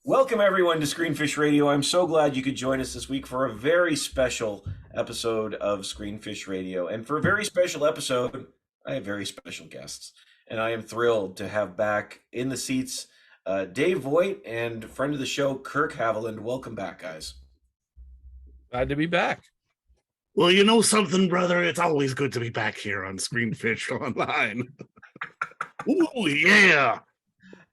Welcome everyone to Screenfish Radio. I'm so glad you could join us this week for a very special episode of Screenfish Radio. And for a very special episode, I have very special guests. And I am thrilled to have back in the seats Dave Voigt and friend of the show, Kirk Haviland. Welcome back, guys. Glad to be back. Well, you know something, brother? It's always good to be back here on Screenfish Online. Ooh, yeah.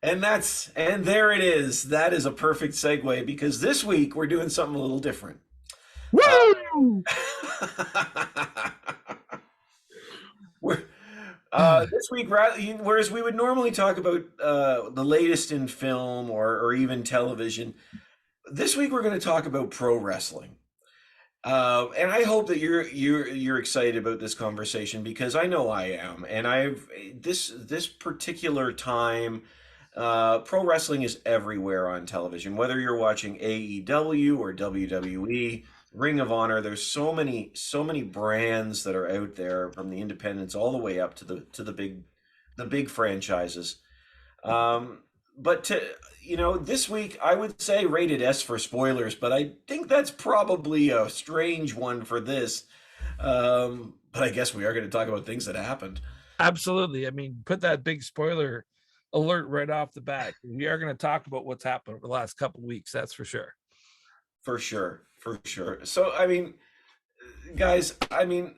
And there it is. That is a perfect segue because this week we're doing something a little different. Woo! This week, whereas we would normally talk about the latest in film or even television, this week we're going to talk about pro wrestling. And I hope that you're excited about this conversation because I know I am. And this particular time, pro wrestling is everywhere on television. Whether you're watching AEW or WWE, Ring of Honor, there's so many brands that are out there from the independents all the way up to the big franchises. But this week I would say rated S for spoilers, but I think that's probably a strange one for this. But I guess we are going to talk about things that happened. Absolutely. I mean, put that big spoiler alert right off the bat. We are going to talk about what's happened over the last couple of weeks. That's for sure. For sure. So, I mean, guys, I'm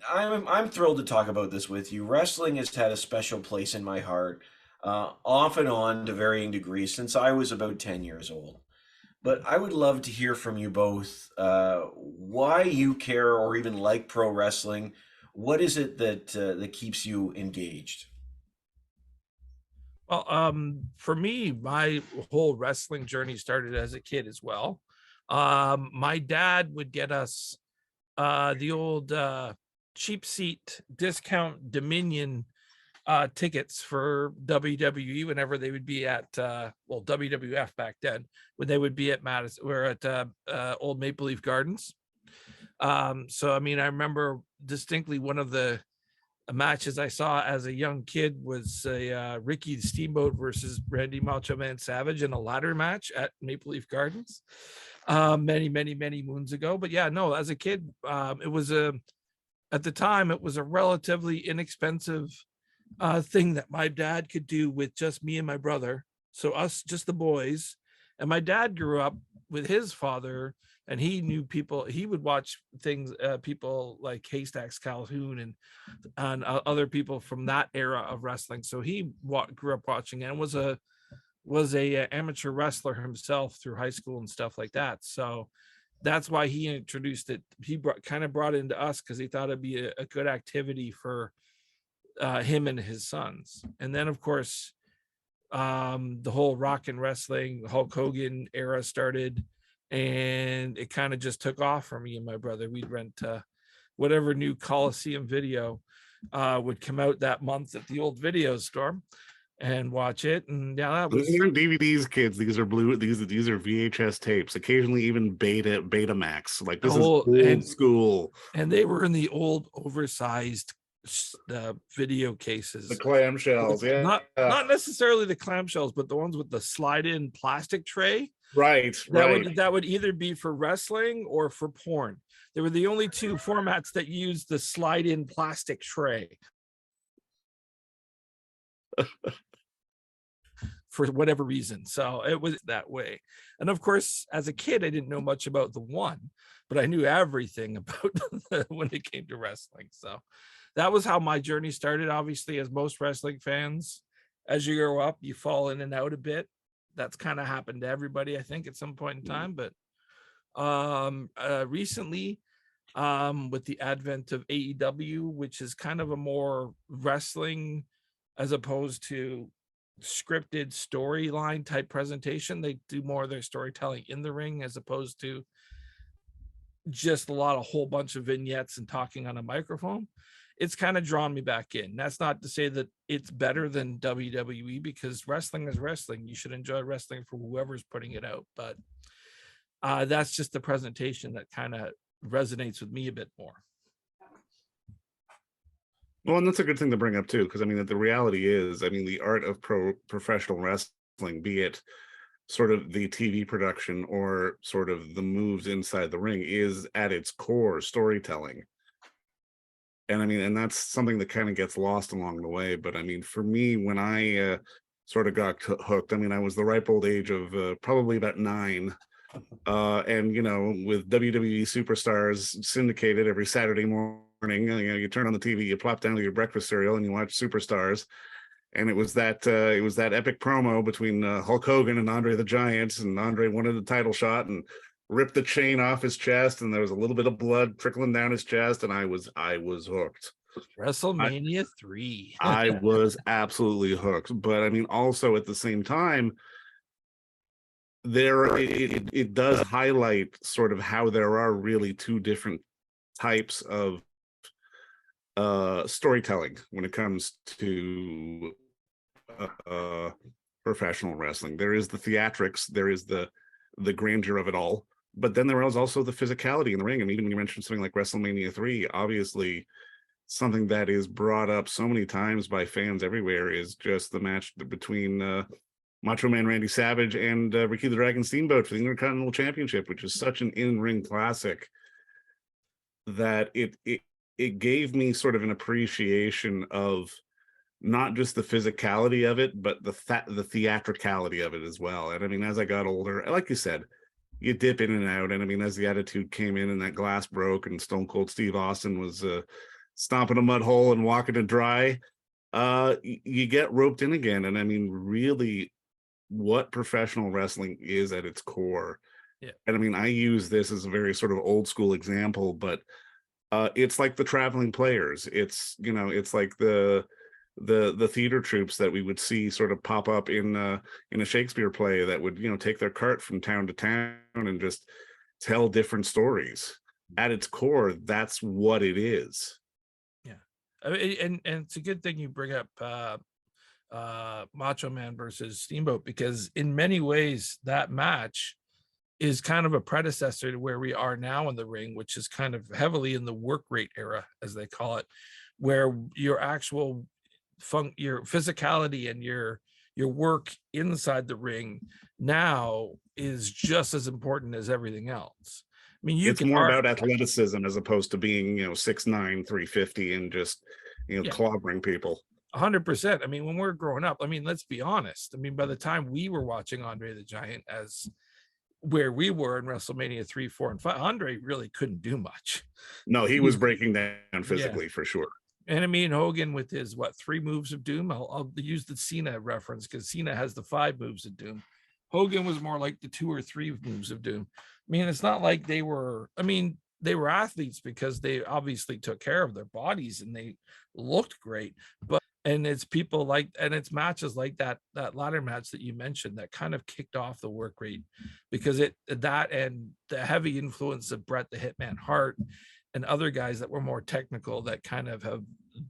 thrilled to talk about this with you. Wrestling has had a special place in my heart, off and on to varying degrees since I was about 10 years old. But I would love to hear from you both why you care or even like pro wrestling. What is it that keeps you engaged? Well, for me, my whole wrestling journey started as a kid as well. My dad would get us the old cheap seat discount Dominion tickets for WWE whenever they would be at WWF back then, when they would be at Madison or at Old Maple Leaf Gardens. So I mean, I remember distinctly one of the matches I saw as a young kid was a Ricky the Steamboat versus Randy Macho Man Savage in a ladder match at Maple Leaf Gardens many moons ago. But yeah, no, as a kid, it was at the time it was a relatively inexpensive thing that my dad could do with just me and my brother, so us, just the boys. And my dad grew up with his father, and he knew people. He would watch things, people like Haystacks Calhoun and other people from that era of wrestling. So he grew up watching and was a amateur wrestler himself through high school and stuff like that. So that's why he introduced it. He kind of brought it into us because he thought it'd be a good activity for him and his sons. And then of course the whole rock and wrestling Hulk Hogan era started, and it kind of just took off for me and my brother. We'd rent whatever new Coliseum video would come out that month at the old video store and watch it. And yeah, that was... These aren't DVDs, kids. These are these are VHS tapes, occasionally even Betamax. Like, this is old school. And they were in the old oversized video cases, the clamshells. Yeah, not necessarily the clamshells, but the ones with the slide-in plastic tray. Right. That would either be for wrestling or for porn. They were the only two formats that used the slide-in plastic tray. For whatever reason. So it was that way. And of course, as a kid, I didn't know much about the one, but I knew everything about when it came to wrestling. So that was how my journey started. Obviously, as most wrestling fans, as you grow up, you fall in and out a bit. That's kind of happened to everybody, I think, at some point in time. But recently, with the advent of AEW, which is kind of a more wrestling as opposed to scripted storyline type presentation, they do more of their storytelling in the ring as opposed to just a whole bunch of vignettes and talking on a microphone. It's kind of drawn me back in. That's not to say that it's better than WWE, because wrestling is wrestling. You should enjoy wrestling for whoever's putting it out, but that's just the presentation that kind of resonates with me a bit more. Well, and that's a good thing to bring up too, because I mean, that the reality is, I mean, the art of professional wrestling, be it sort of the TV production or sort of the moves inside the ring is at its core storytelling. And I mean, and that's something that kind of gets lost along the way. But I mean, for me, when I sort of got hooked, I mean, I was the ripe old age of probably about 9. And you know, with WWE superstars syndicated every Saturday morning, you know, you turn on the TV, you plop down to your breakfast cereal, and you watch Superstars. And it was that epic promo between Hulk Hogan and Andre the Giant, and Andre wanted a title shot and ripped the chain off his chest, and there was a little bit of blood trickling down his chest, and I was hooked. WrestleMania 3. I was absolutely hooked. But I mean, also at the same time, it does highlight sort of how there are really two different types of storytelling when it comes to professional wrestling. There is the theatrics, there is the grandeur of it all, but then there is also the physicality in the ring. And even when you mentioned something like WrestleMania 3, obviously something that is brought up so many times by fans everywhere is just the match between Macho Man Randy Savage and Ricky the Dragon Steamboat for the Intercontinental Championship, which is such an in-ring classic that it gave me sort of an appreciation of not just the physicality of it, but the theatricality of it as well. And I mean, as I got older, like you said, you dip in and out. And I mean, as the Attitude came in and that glass broke and Stone Cold Steve Austin was stomping a mud hole and walking it dry, you get roped in again. And I mean, really, what professional wrestling is at its core. Yeah. And I mean, I use this as a very sort of old school example, but it's like the traveling players. It's, you know, it's like the theater troops that we would see sort of pop up in a Shakespeare play that would, you know, take their cart from town to town and just tell different stories. At its core, that's what it is. Yeah. And it's a good thing you bring up Macho Man versus Steamboat, because in many ways that match is kind of a predecessor to where we are now in the ring, which is kind of heavily in the work rate era, as they call it, where your actual your physicality and your work inside the ring now is just as important as everything else. I mean, it's more about athleticism as opposed to being, you know, 6'9", 350 and just, you know, clobbering people. 100%. I mean, when we're growing up, I mean, let's be honest. I mean, by the time we were watching Andre the Giant, as where we were in WrestleMania 3, 4, and 5, Andre really couldn't do much. No, he was breaking down physically for sure. And I mean, Hogan with his 3 moves of doom. I'll use the Cena reference because Cena has the 5 moves of doom. Hogan was more like the 2 or 3 moves of doom. I mean, it's not like they were. I mean, they were athletes because they obviously took care of their bodies and they looked great. And it's people like, and it's matches like that ladder match that you mentioned that kind of kicked off the work rate, because that and the heavy influence of Bret the Hitman Hart and other guys that were more technical that kind of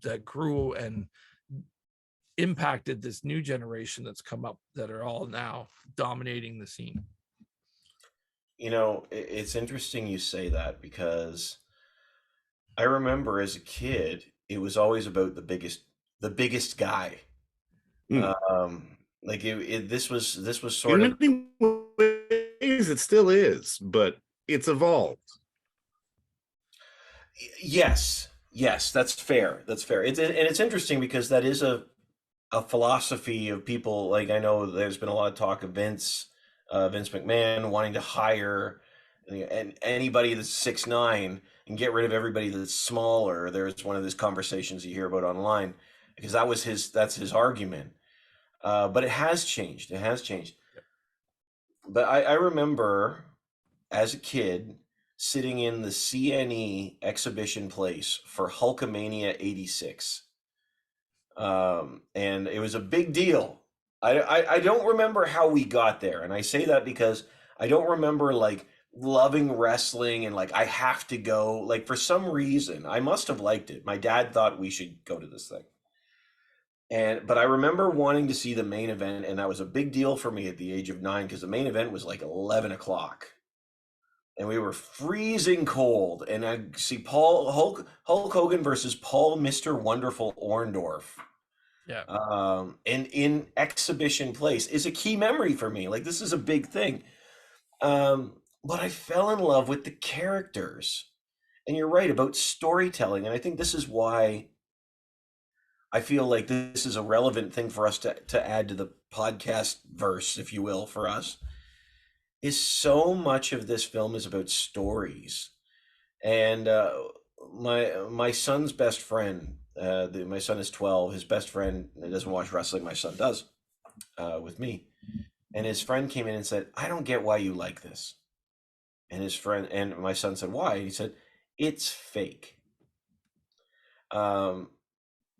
that grew and impacted this new generation that's come up that are all now dominating the scene. You know, it's interesting you say that, because I remember as a kid, it was always about the biggest guy. Like this was sort of, in many ways it still is, but it's evolved. Yes, that's fair. It's interesting because that is a philosophy of people. Like, I know there's been a lot of talk of Vince McMahon wanting to hire and anybody that's 6'9" and get rid of everybody that's smaller. There's one of those conversations you hear about online, because that's his argument. But it has changed. But I remember as a kid sitting in the CNE exhibition place for Hulkamania 86. And it was a big deal. I don't remember how we got there. And I say that because I don't remember like loving wrestling and like I have to go. Like, for some reason, I must have liked it. My dad thought we should go to this thing. But I remember wanting to see the main event, and that was a big deal for me at the age of 9, because the main event was like 11 o'clock. And we were freezing cold, and I see Hulk Hogan versus Paul Mr. Wonderful Orndorff. Yeah. And in exhibition place is a key memory for me. Like, this is a big thing. But I fell in love with the characters. And you're right about storytelling. And I think this is why I feel like this is a relevant thing for us to add to the podcast verse, if you will, for us, is so much of this film is about stories. And my son's best friend, my son is 12. His best friend doesn't watch wrestling. My son does, with me. And his friend came in and said, "I don't get why you like this." And his friend and my son said, "Why?" And he said, "It's fake." Um,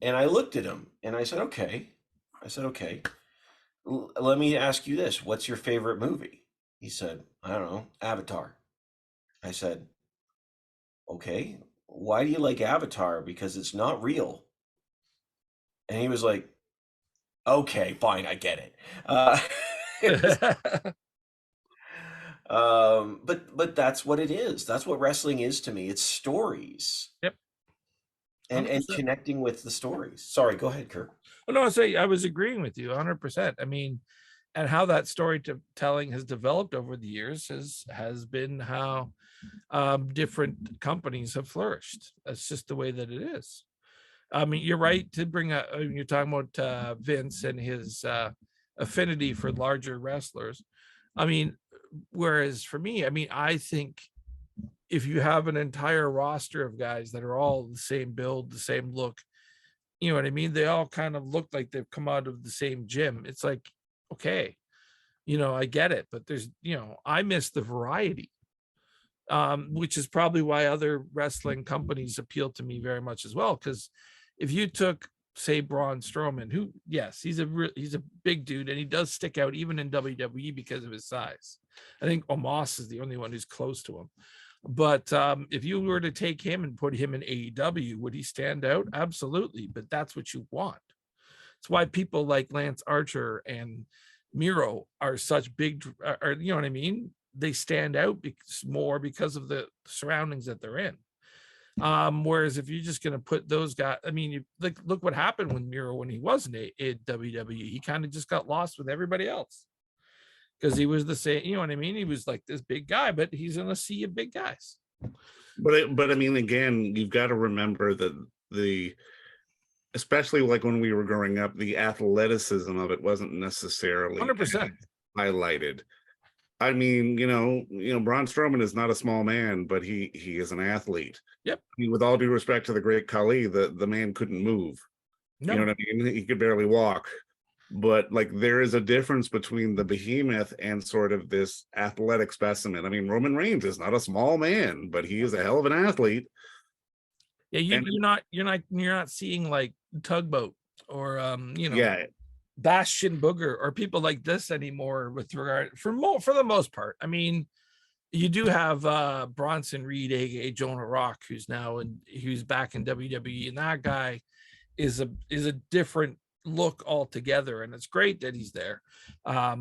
and I looked at him and I said, "Okay." I said, "Okay. Let me ask you this. What's your favorite movie?" He said, "I don't know, Avatar." I said, "Okay. Why do you like Avatar? Because it's not real." And he was like, "Okay, fine, I get it." It was- but that's what it is. That's what wrestling is to me. It's stories Yep. and 100%. connecting with the stories. Sorry, go ahead, Kirk. Well, no, I was agreeing with you 100%. I mean, and how that storytelling has developed over the years has been how different companies have flourished. That's just the way that it is. I mean, you're right to bring up. You're talking about Vince and his affinity for larger wrestlers. I mean, whereas for me, I mean, I think if you have an entire roster of guys that are all the same build, the same look, you know what I mean? They all kind of look like they've come out of the same gym. It's like, okay, I get it, but there's, I miss the variety, which is probably why other wrestling companies appeal to me very much as well. Because if you took, say, Braun Strowman, who, yes, he's a big dude, and he does stick out even in WWE because of his size. I think Omos is the only one who's close to him. But if you were to take him and put him in AEW, would he stand out? Absolutely. But that's what you want. It's why people like Lance Archer and Miro are such big, or you know what I mean? They stand out more because of the surroundings that they're in. Whereas if you're just going to put those guys, I mean, look what happened with Miro when he wasn't in WWE. He kind of just got lost with everybody else because he was the same. You know what I mean? He was like this big guy, but he's in a sea of big guys. But I mean, again, you've got to remember that especially like when we were growing up, the athleticism of it wasn't necessarily 100%. highlighted. I mean, Braun Strowman is not a small man, but he is an athlete. Yep. I mean, with all due respect to the great Khali, the man couldn't move. No. You know what I mean? He could barely walk. But like, there is a difference between the behemoth and sort of this athletic specimen. I mean, Roman Reigns is not a small man, but he is a hell of an athlete. Yeah, you're not seeing like Tugboat or Yeah, Bastion Booger or people like this anymore with regard for the most part. I mean, you do have Bronson Reed, aka Jonah Rock, who's back in WWE, and that guy is a different look altogether, and it's great that he's there. I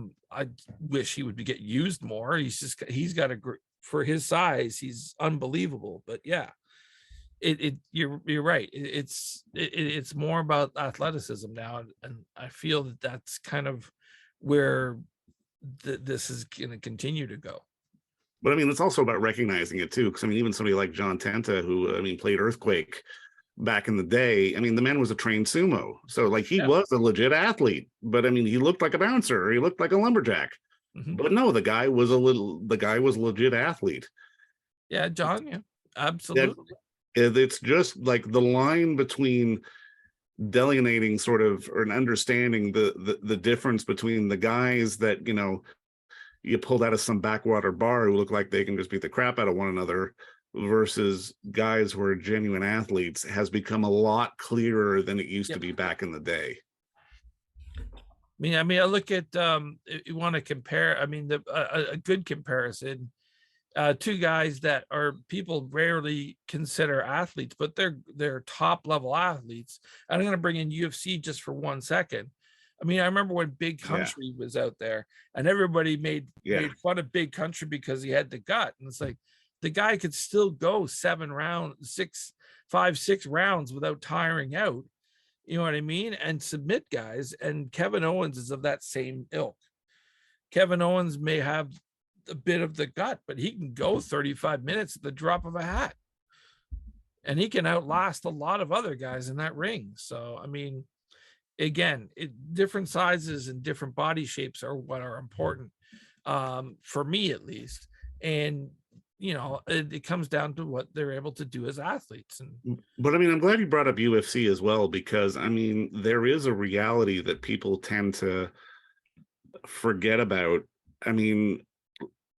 wish he would get used more. He's got for his size, he's unbelievable. But yeah, you're right. It's more about athleticism now, and I feel that that's kind of where this is going to continue to go. but I mean, it's also about recognizing it too. Because I mean, even somebody like John Tenta, who played Earthquake back in the day. I mean, the man was a trained sumo, so like he was a legit athlete. But I mean, he looked like a bouncer, or he looked like a lumberjack. Mm-hmm. But no, the guy was a legit athlete. Yeah, John. Yeah, absolutely. It's just like the line between delineating sort of or understanding the difference between the guys that you pulled out of some backwater bar who look like they can just beat the crap out of one another versus guys who are genuine athletes has become a lot clearer than it used to be back in the day. I mean, I look at if you want to compare. I mean, a good comparison. Two guys that are people rarely consider athletes, but they're top level athletes. And I'm going to bring in UFC just for 1 second. I mean, I remember when Big Country was out there, and everybody made fun of Big Country because he had the gut, and it's like the guy could still go 5, 6 rounds without tiring out. You know what I mean? And submit guys. And Kevin Owens is of that same ilk. Kevin Owens may have a bit of the gut, but he can go 35 minutes at the drop of a hat. And he can outlast a lot of other guys in that ring. So, I mean, again, different sizes and different body shapes are what are important, for me at least. And, you know, it comes down to what they're able to do as athletes. And But I mean, I'm glad you brought up UFC as well, because I mean, there is a reality that people tend to forget about. I mean,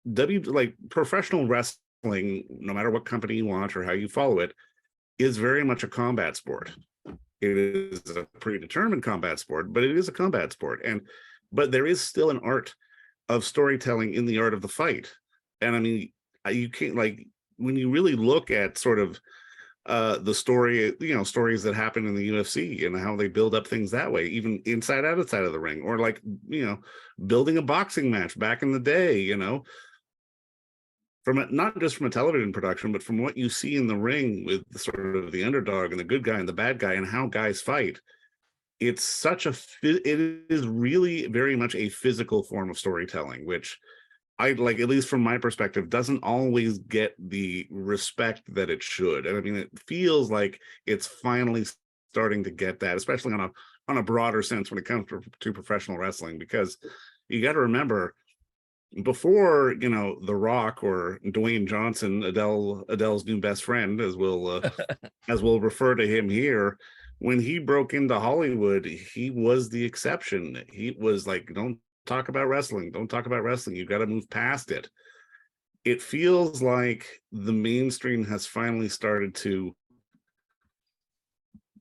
like professional wrestling, no matter what company you watch or how you follow it, is very much a combat sport. It is a predetermined combat sport, but it is a combat sport. But there is still an art of storytelling in the art of the fight. And I mean, you can't, like, when you really look at sort of the story, you know, stories that happen in the UFC and how they build up things that way, even inside, outside of the ring, or like, you know, building a boxing match back in the day, you know, not just from a television production, but from what you see in the ring with sort of the underdog and the good guy and the bad guy and how guys fight. It's such it is really very much a physical form of storytelling, which I like, at least from my perspective, doesn't always get the respect that it should. And I mean, it feels like it's finally starting to get that, especially on a broader sense when it comes to professional wrestling, because you got to remember, before, you know, The Rock or Dwayne Johnson, Adele's new best friend, as we'll refer to him here, when he broke into Hollywood, he was the exception. He was like, don't talk about wrestling. Don't talk about wrestling. You got to move past it. It feels like the mainstream has finally started to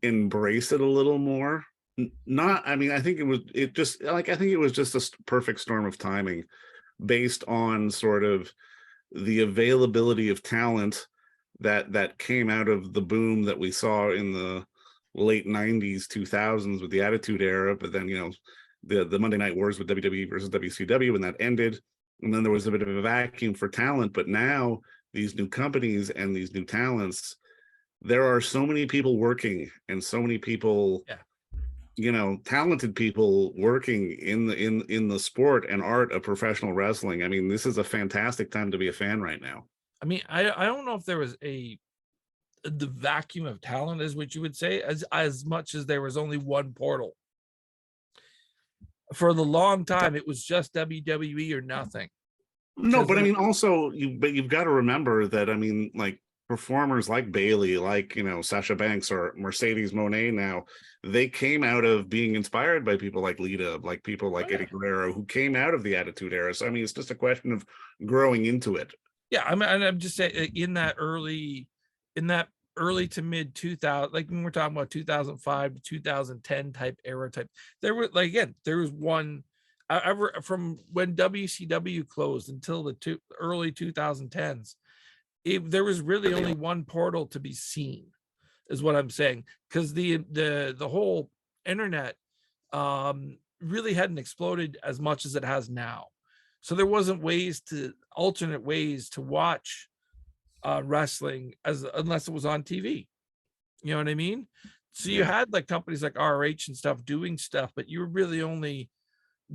embrace it a little more. I think I think it was just a perfect storm of timing, based on sort of the availability of talent that came out of the boom that we saw in the late 90s, 2000s with the Attitude Era. But then, you know, the Monday Night Wars with WWE versus WCW, when that ended, and then there was a bit of a vacuum for talent. But now these new companies and these new talents, there are so many people working, and so many people, you know, talented people working in the sport and art of professional wrestling. I mean, this is a fantastic time to be a fan right now. I mean, I don't know if there was the vacuum of talent, is what you would say, as much as there was only one portal. For the long time, it was just WWE or nothing. No, but I mean, also, you've got to remember that, I mean, like, performers like Bailey, like, you know, Sasha Banks or Mercedes Moné now, they came out of being inspired by people like Lita, like people like Eddie Guerrero, who came out of the Attitude Era. So I mean, it's just a question of growing into it. Yeah, I'm just saying, in that early to mid 2000, like when we're talking about 2005 to 2010 type era type, there were, like, again, there was one from when WCW closed until the early 2010s. There was really only one portal to be seen, is what I'm saying, because the whole internet really hadn't exploded as much as it has now. So there wasn't alternate ways to watch wrestling unless it was on TV. You know what I mean? So you had like companies like RH and stuff doing stuff, but you were really only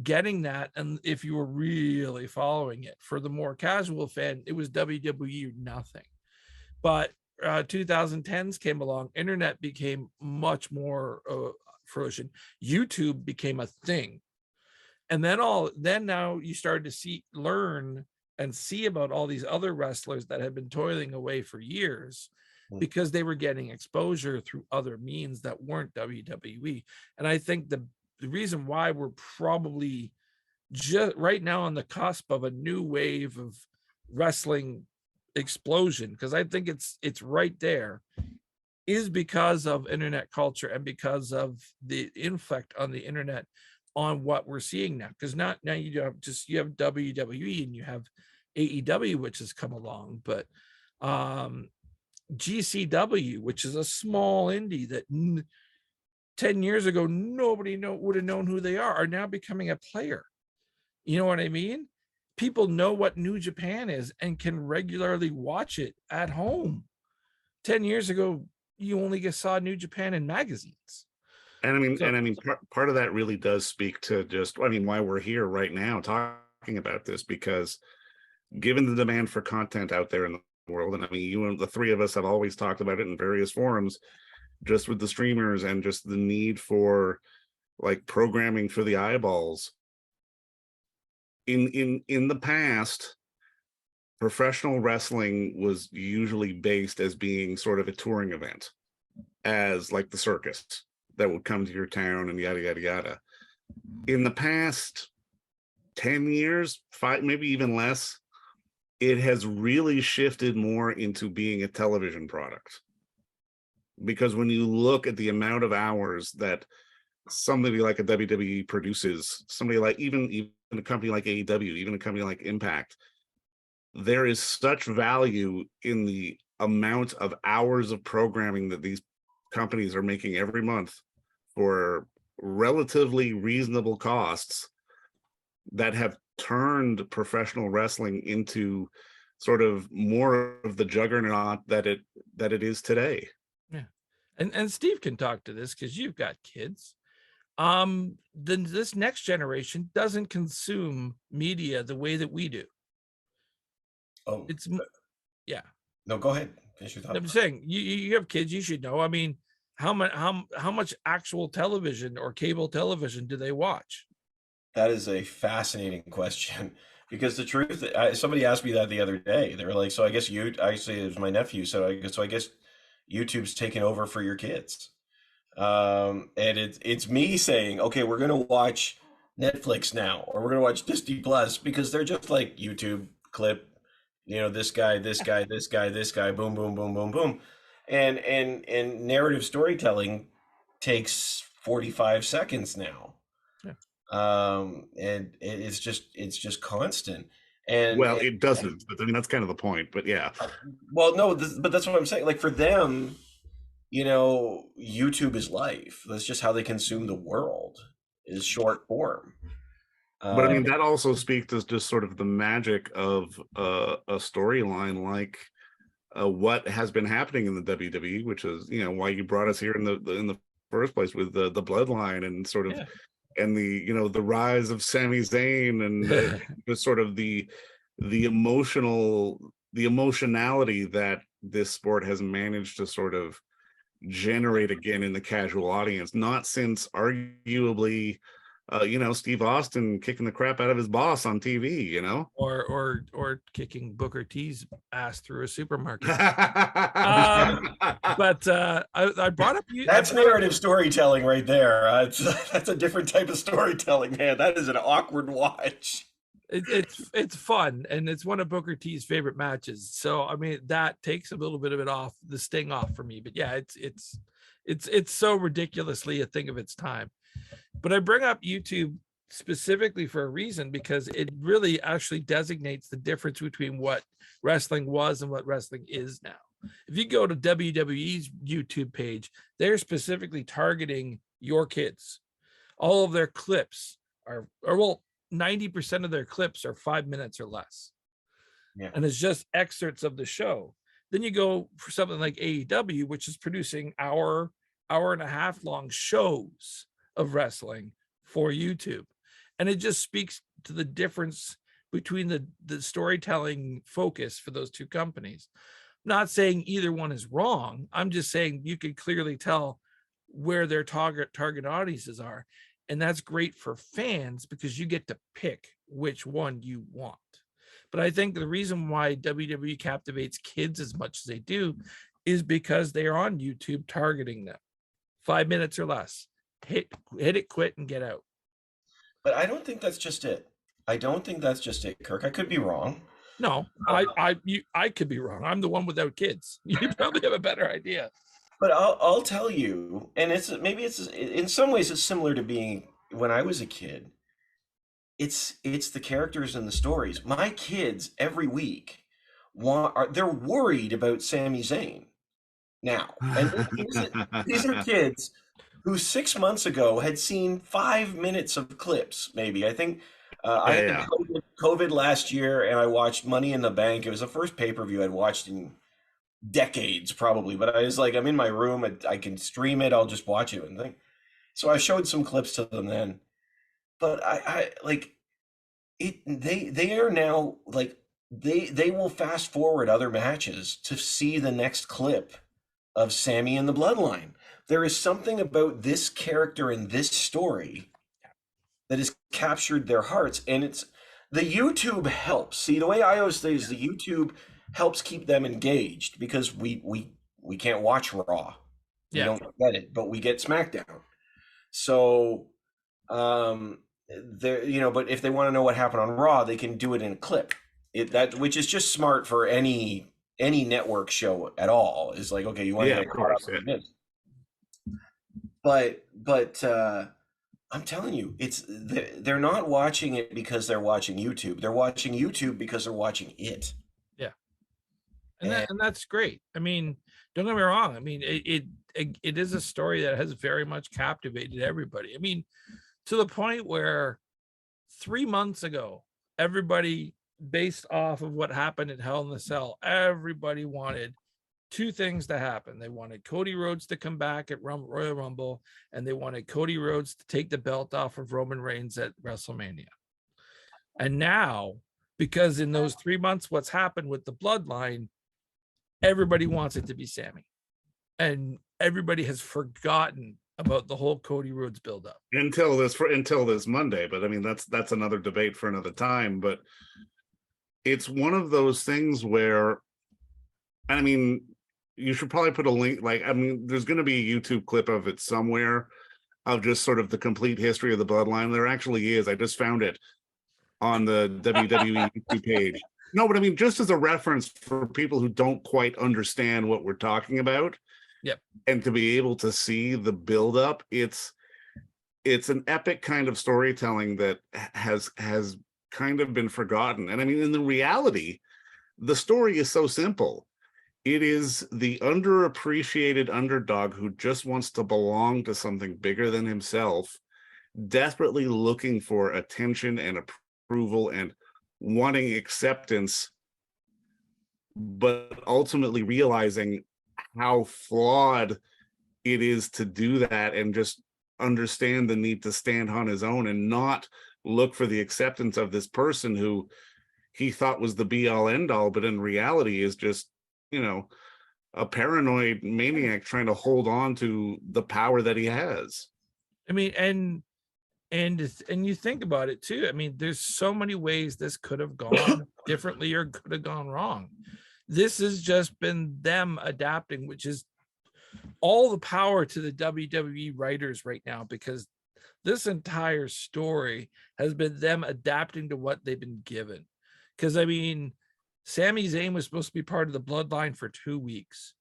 getting that, and if you were really following it. For the more casual fan, it was WWE or nothing. But 2010s came along, internet became much more fruition, YouTube became a thing, and then now you started to learn and see about all these other wrestlers that had been toiling away for years, because they were getting exposure through other means that weren't WWE. And I think the reason why we're probably just right now on the cusp of a new wave of wrestling explosion, because I think it's right there, is because of internet culture and because of the inflect on the internet on what we're seeing now. Because now you have WWE and you have AEW, which has come along, but GCW, which is a small indie that 10 years ago nobody would have known who they are now becoming a player. You know what I mean? People know what New Japan is and can regularly watch it at home. 10 years ago, you only saw New Japan in magazines. And I mean, So part of that really does speak to just, I mean, why we're here right now talking about this, because given the demand for content out there in the world, and I mean, you and the three of us have always talked about it in various forums, just with the streamers and just the need for like programming for the eyeballs. In the past, professional wrestling was usually based as being sort of a touring event, as like the circus that would come to your town and yada yada yada. In the past 10 years, five, maybe even less, it has really shifted more into being a television product. Because when you look at the amount of hours that somebody like a WWE produces, somebody like even a company like AEW, even a company like Impact, there is such value in the amount of hours of programming that these companies are making every month for relatively reasonable costs, that have turned professional wrestling into sort of more of the juggernaut that it is today. yeah, and Steve can talk to this because you've got kids. Then this next generation doesn't consume media the way that we do. Oh, It's yeah. no, go ahead. Finish your thought. I'm saying you have kids, you should know. I mean, how much actual television or cable television do they watch? That is a fascinating question because the truth, somebody asked me that the other day. They were like, "So I guess you," I say it was my nephew. So I guess YouTube's taking over for your kids. And it's me saying, okay, we're gonna watch Netflix now, or we're gonna watch Disney Plus because they're just like YouTube clip, this guy, this guy, this guy, this guy, boom, boom, boom, boom, boom, and narrative storytelling takes 45 seconds now. Yeah. And it's just constant. Well, And it doesn't, but I mean that's kind of the point. But yeah, well, no, but that's what I'm saying. Like for them, YouTube is life. That's just how they consume the world, is short form. but I mean that also speaks to just sort of the magic of a storyline like what has been happening in the WWE, which is why you brought us here in the first place with the Bloodline and sort of and the rise of Sami Zayn and just sort of the emotionality that this sport has managed to sort of generate again in the casual audience, not since arguably Steve Austin kicking the crap out of his boss on TV, or kicking Booker T's ass through a supermarket. But I brought up that's narrative storytelling right there. That's a different type of storytelling, man. That is an awkward watch. It's fun, and it's one of Booker T's favorite matches. So I mean that takes a little bit of it off, the sting off for me. But yeah, it's so ridiculously a thing of its time. But I bring up YouTube specifically for a reason, because it really actually designates the difference between what wrestling was and what wrestling is now. If you go to WWE's YouTube page, they're specifically targeting your kids. All of their clips are, 90% of their clips are 5 minutes or less. Yeah. And it's just excerpts of the show. Then you go for something like AEW, which is producing hour and a half long shows of wrestling for YouTube. And it just speaks to the difference between the storytelling focus for those two companies. I'm not saying either one is wrong. I'm just saying you can clearly tell where their target audiences are. And that's great for fans because you get to pick which one you want. But I think the reason why WWE captivates kids as much as they do is because they are on YouTube targeting them. 5 minutes or less. Hit it, quit, and get out. But I don't think that's just it. I don't think that's just it, Kirk. I could be wrong. No, I could be wrong. I'm the one without kids. You probably have a better idea. But I'll tell you, and it's in some ways it's similar to being when I was a kid. It's the characters and the stories. My kids every week they're worried about Sami Zayn now, and these are kids who 6 months ago had seen 5 minutes of clips. Maybe I think I had COVID last year, and I watched Money in the Bank. It was the first pay-per-view I'd watched in decades, probably. But I was like, I'm in my room, I can stream it. I'll just watch it and think. So I showed some clips to them then, but I like it. They are now like they will fast forward other matches to see the next clip of Sami and the Bloodline. There is something about this character in this story that has captured their hearts, and it's the YouTube helps. See, the way I always say is the YouTube helps keep them engaged because we can't watch Raw. We Yeah. don't get it, but we get SmackDown. So there, but if they want to know what happened on Raw, they can do it in a clip. Which is just smart for any network show at all. Is like, okay, you want to Yeah, get of caught up course. in this. But I'm telling you, they're not watching it because they're watching YouTube. They're watching YouTube because they're watching it. Yeah. And that's great. I mean, don't get me wrong. I mean, it is a story that has very much captivated everybody. I mean, to the point where 3 months ago, everybody, based off of what happened at Hell in the Cell, everybody wanted two things to happen. They wanted Cody Rhodes to come back at Royal Rumble, and they wanted Cody Rhodes to take the belt off of Roman Reigns at WrestleMania. And now, because in those 3 months, what's happened with the Bloodline, everybody wants it to be Sami. And everybody has forgotten about the whole Cody Rhodes buildup. Until this Monday. But I mean, that's another debate for another time. But it's one of those things where, I mean, you should probably put a link, like, I mean, there's going to be a YouTube clip of it somewhere of just sort of the complete history of the Bloodline. There actually is. I just found it on the WWE YouTube page. No, but I mean, just as a reference for people who don't quite understand what we're talking about. Yep. And to be able to see the buildup, it's an epic kind of storytelling that has kind of been forgotten. And I mean, in the reality, the story is so simple. It is the underappreciated underdog who just wants to belong to something bigger than himself, desperately looking for attention and approval and wanting acceptance, but ultimately realizing how flawed it is to do that and just understand the need to stand on his own and not look for the acceptance of this person who he thought was the be all end all, but in reality is just, a paranoid maniac trying to hold on to the power that he has. I mean, and you think about it too. I mean, there's so many ways this could have gone differently or could have gone wrong. This has just been them adapting, which is all the power to the WWE writers right now, because this entire story has been them adapting to what they've been given. Because I mean, Sami Zayn was supposed to be part of the Bloodline for 2 weeks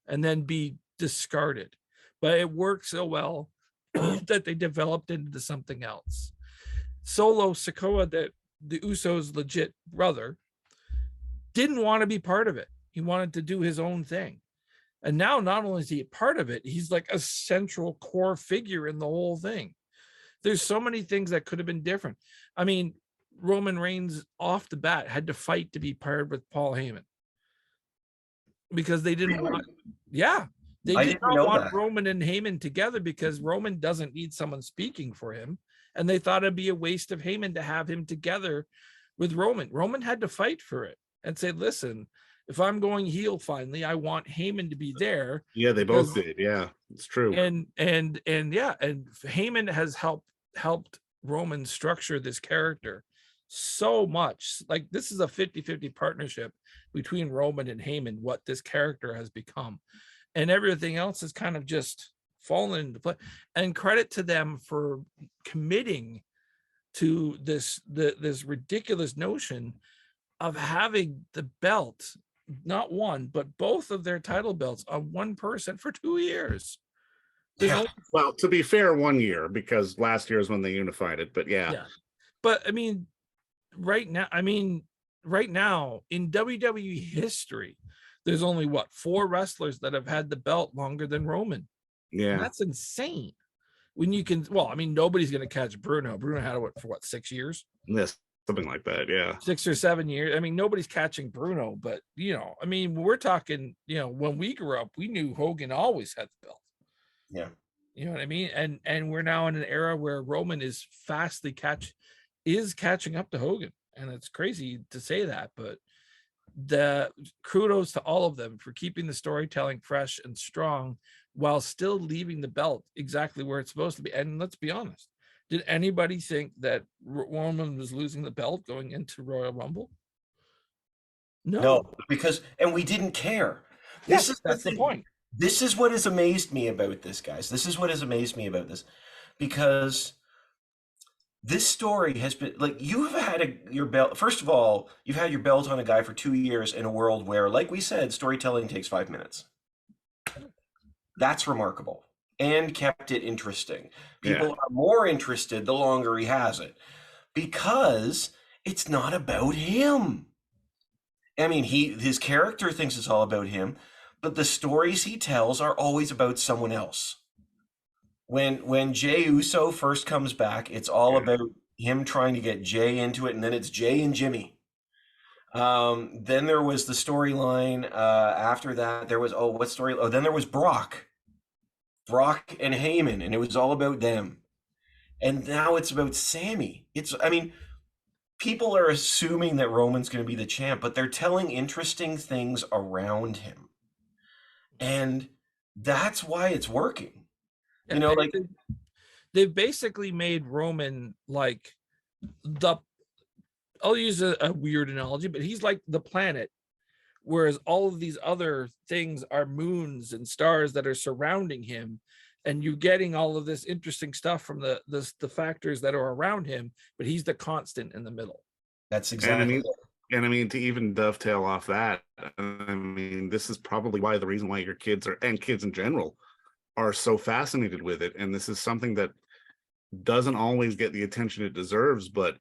and then be discarded, but it worked so well that they developed into something else. Solo Sikoa, that the Usos' legit brother, didn't want to be part of it. He wanted to do his own thing. And now not only is he a part of it, he's like a central core figure in the whole thing. There's so many things that could have been different. I mean, Roman Reigns off the bat had to fight to be paired with Paul Heyman because they didn't want, they did not want Roman and Heyman together because Roman doesn't need someone speaking for him. And they thought it'd be a waste of Heyman to have him together with Roman. Roman had to fight for it and say, listen, if I'm going heel finally, I want Heyman to be there. Yeah, they both did. Yeah, it's true. And Heyman has helped Roman structure this character so much. Like, this is a 50-50 partnership between Roman and Heyman, what this character has become. And everything else is kind of just fallen into place. And credit to them for committing to this ridiculous notion of having the belt, not one, but both of their title belts on one person for 2 year. Well, to be fair, 1 year, because last year is when they unified it, but yeah. But I mean, right now in WWE history, there's only 4 wrestlers that have had the belt longer than Roman. Yeah, and that's insane. When you can, nobody's going to catch Bruno. Bruno had it for 6 years? Yes, something like that. Yeah, 6 or 7 years. I mean, nobody's catching Bruno, but I mean, we're talking, when we grew up, we knew Hogan always had the belt. Yeah. You know what I mean? And we're now in an era where Roman is catching up to Hogan. And it's crazy to say that, but the kudos to all of them for keeping the storytelling fresh and strong while still leaving the belt exactly where it's supposed to be. And let's be honest, did anybody think that Roman was losing the belt going into Royal Rumble? No, because and we didn't care. This Yes, is that's the point. This is what has amazed me about this, guys. This is what has amazed me about this, because this story has been like you've had your belt. First of all, you've had your belt on a guy for 2 years in a world where, like we said, storytelling takes 5 minutes. That's remarkable and kept it interesting. People Yeah. are more interested the longer he has it because it's not about him. I mean, his character thinks it's all about him, but the stories he tells are always about someone else. When Jey Uso first comes back, it's all Yeah. about him trying to get Jey into it, and then it's Jey and Jimmy. Then there was the storyline. After that, there was what story? Oh, then there was Brock and Heyman, and it was all about them. And now it's about Sami. I mean, people are assuming that Roman's going to be the champ, but they're telling interesting things around him. And that's why it's working. Yeah, You know, like they've basically made Roman like I'll use a weird analogy, but he's like the planet, whereas all of these other things are moons and stars that are surrounding him, and you're getting all of this interesting stuff from the factors that are around him, but he's the constant in the middle. that's And exactly it. I mean, to even dovetail off that, I mean, this is probably the reason why your kids and kids in general are so fascinated with it. And this is something that doesn't always get the attention it deserves, but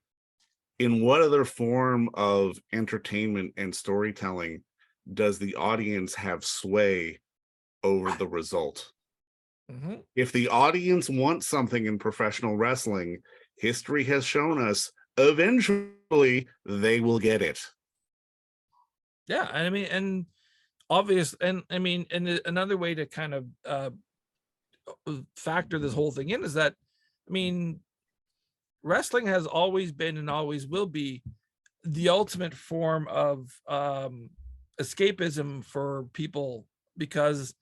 in what other form of entertainment and storytelling does the audience have sway over the result? Mm-hmm. If the audience wants something in professional wrestling, history has shown us eventually they will get it. Yeah, I mean, and obvious, and I mean, and another way to kind of factor this whole thing in is that, I mean, wrestling has always been and always will be the ultimate form of escapism for people, because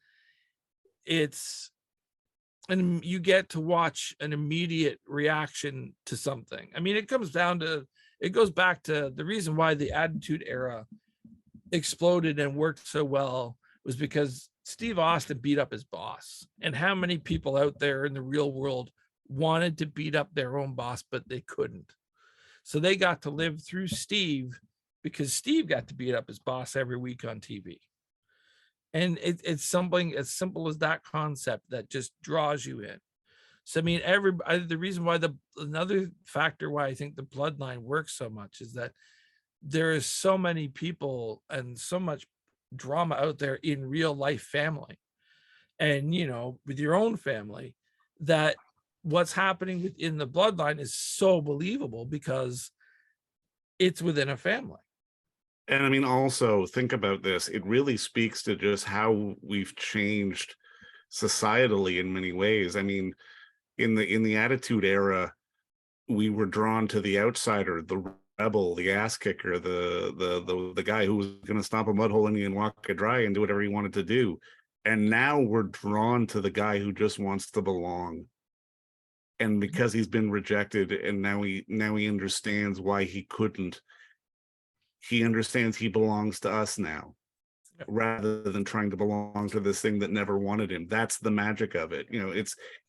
and you get to watch an immediate reaction to something. I mean, it goes back to the reason why the Attitude Era exploded and worked so well was because Steve Austin beat up his boss. And how many people out there in the real world wanted to beat up their own boss, but they couldn't? So they got to live through Steve because Steve got to beat up his boss every week on TV. And it's something as simple as that concept that just draws you in. So I mean, the reason why another factor why I think the Bloodline works so much is that there is so many people and so much drama out there in real life family, and with your own family, that what's happening within the Bloodline is so believable because it's within a family. And I mean, also think about this. It really speaks to just how we've changed societally in many ways. I mean, in the Attitude Era, we were drawn to the outsider, the rebel, the ass kicker, the guy who was going to stomp a mud hole in you and walk it dry and do whatever he wanted to do. And now we're drawn to the guy who just wants to belong. And because he's been rejected, and now he understands why he couldn't. He understands he belongs to us now, rather than trying to belong to this thing that never wanted him. That's the magic of it.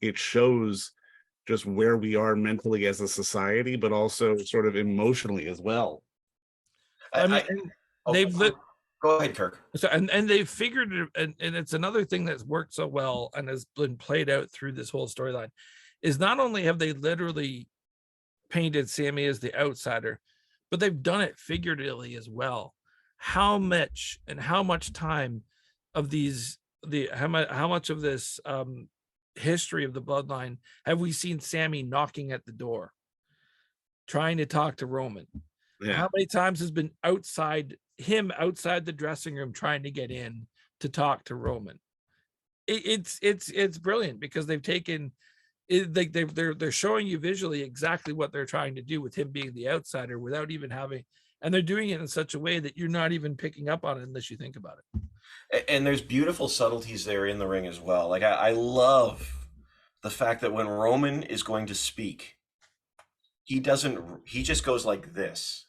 It shows just where we are mentally as a society, but also sort of emotionally as well. I mean, they've go ahead, Kirk. So and they've figured it, and it's another thing that's worked so well and has been played out through this whole storyline, is not only have they literally painted Sami as the outsider, but they've done it figuratively as well. How much time of how much of this history of the Bloodline have we seen Sami knocking at the door, trying to talk to Roman? Yeah. How many times has been outside the dressing room trying to get in to talk to Roman? It's brilliant because they've taken it, like they're showing you visually exactly what they're trying to do with him being the outsider without even having, and they're doing it in such a way that you're not even picking up on it unless you think about it. And there's beautiful subtleties there in the ring as well. Like I love the fact that when Roman is going to speak, he just goes like this.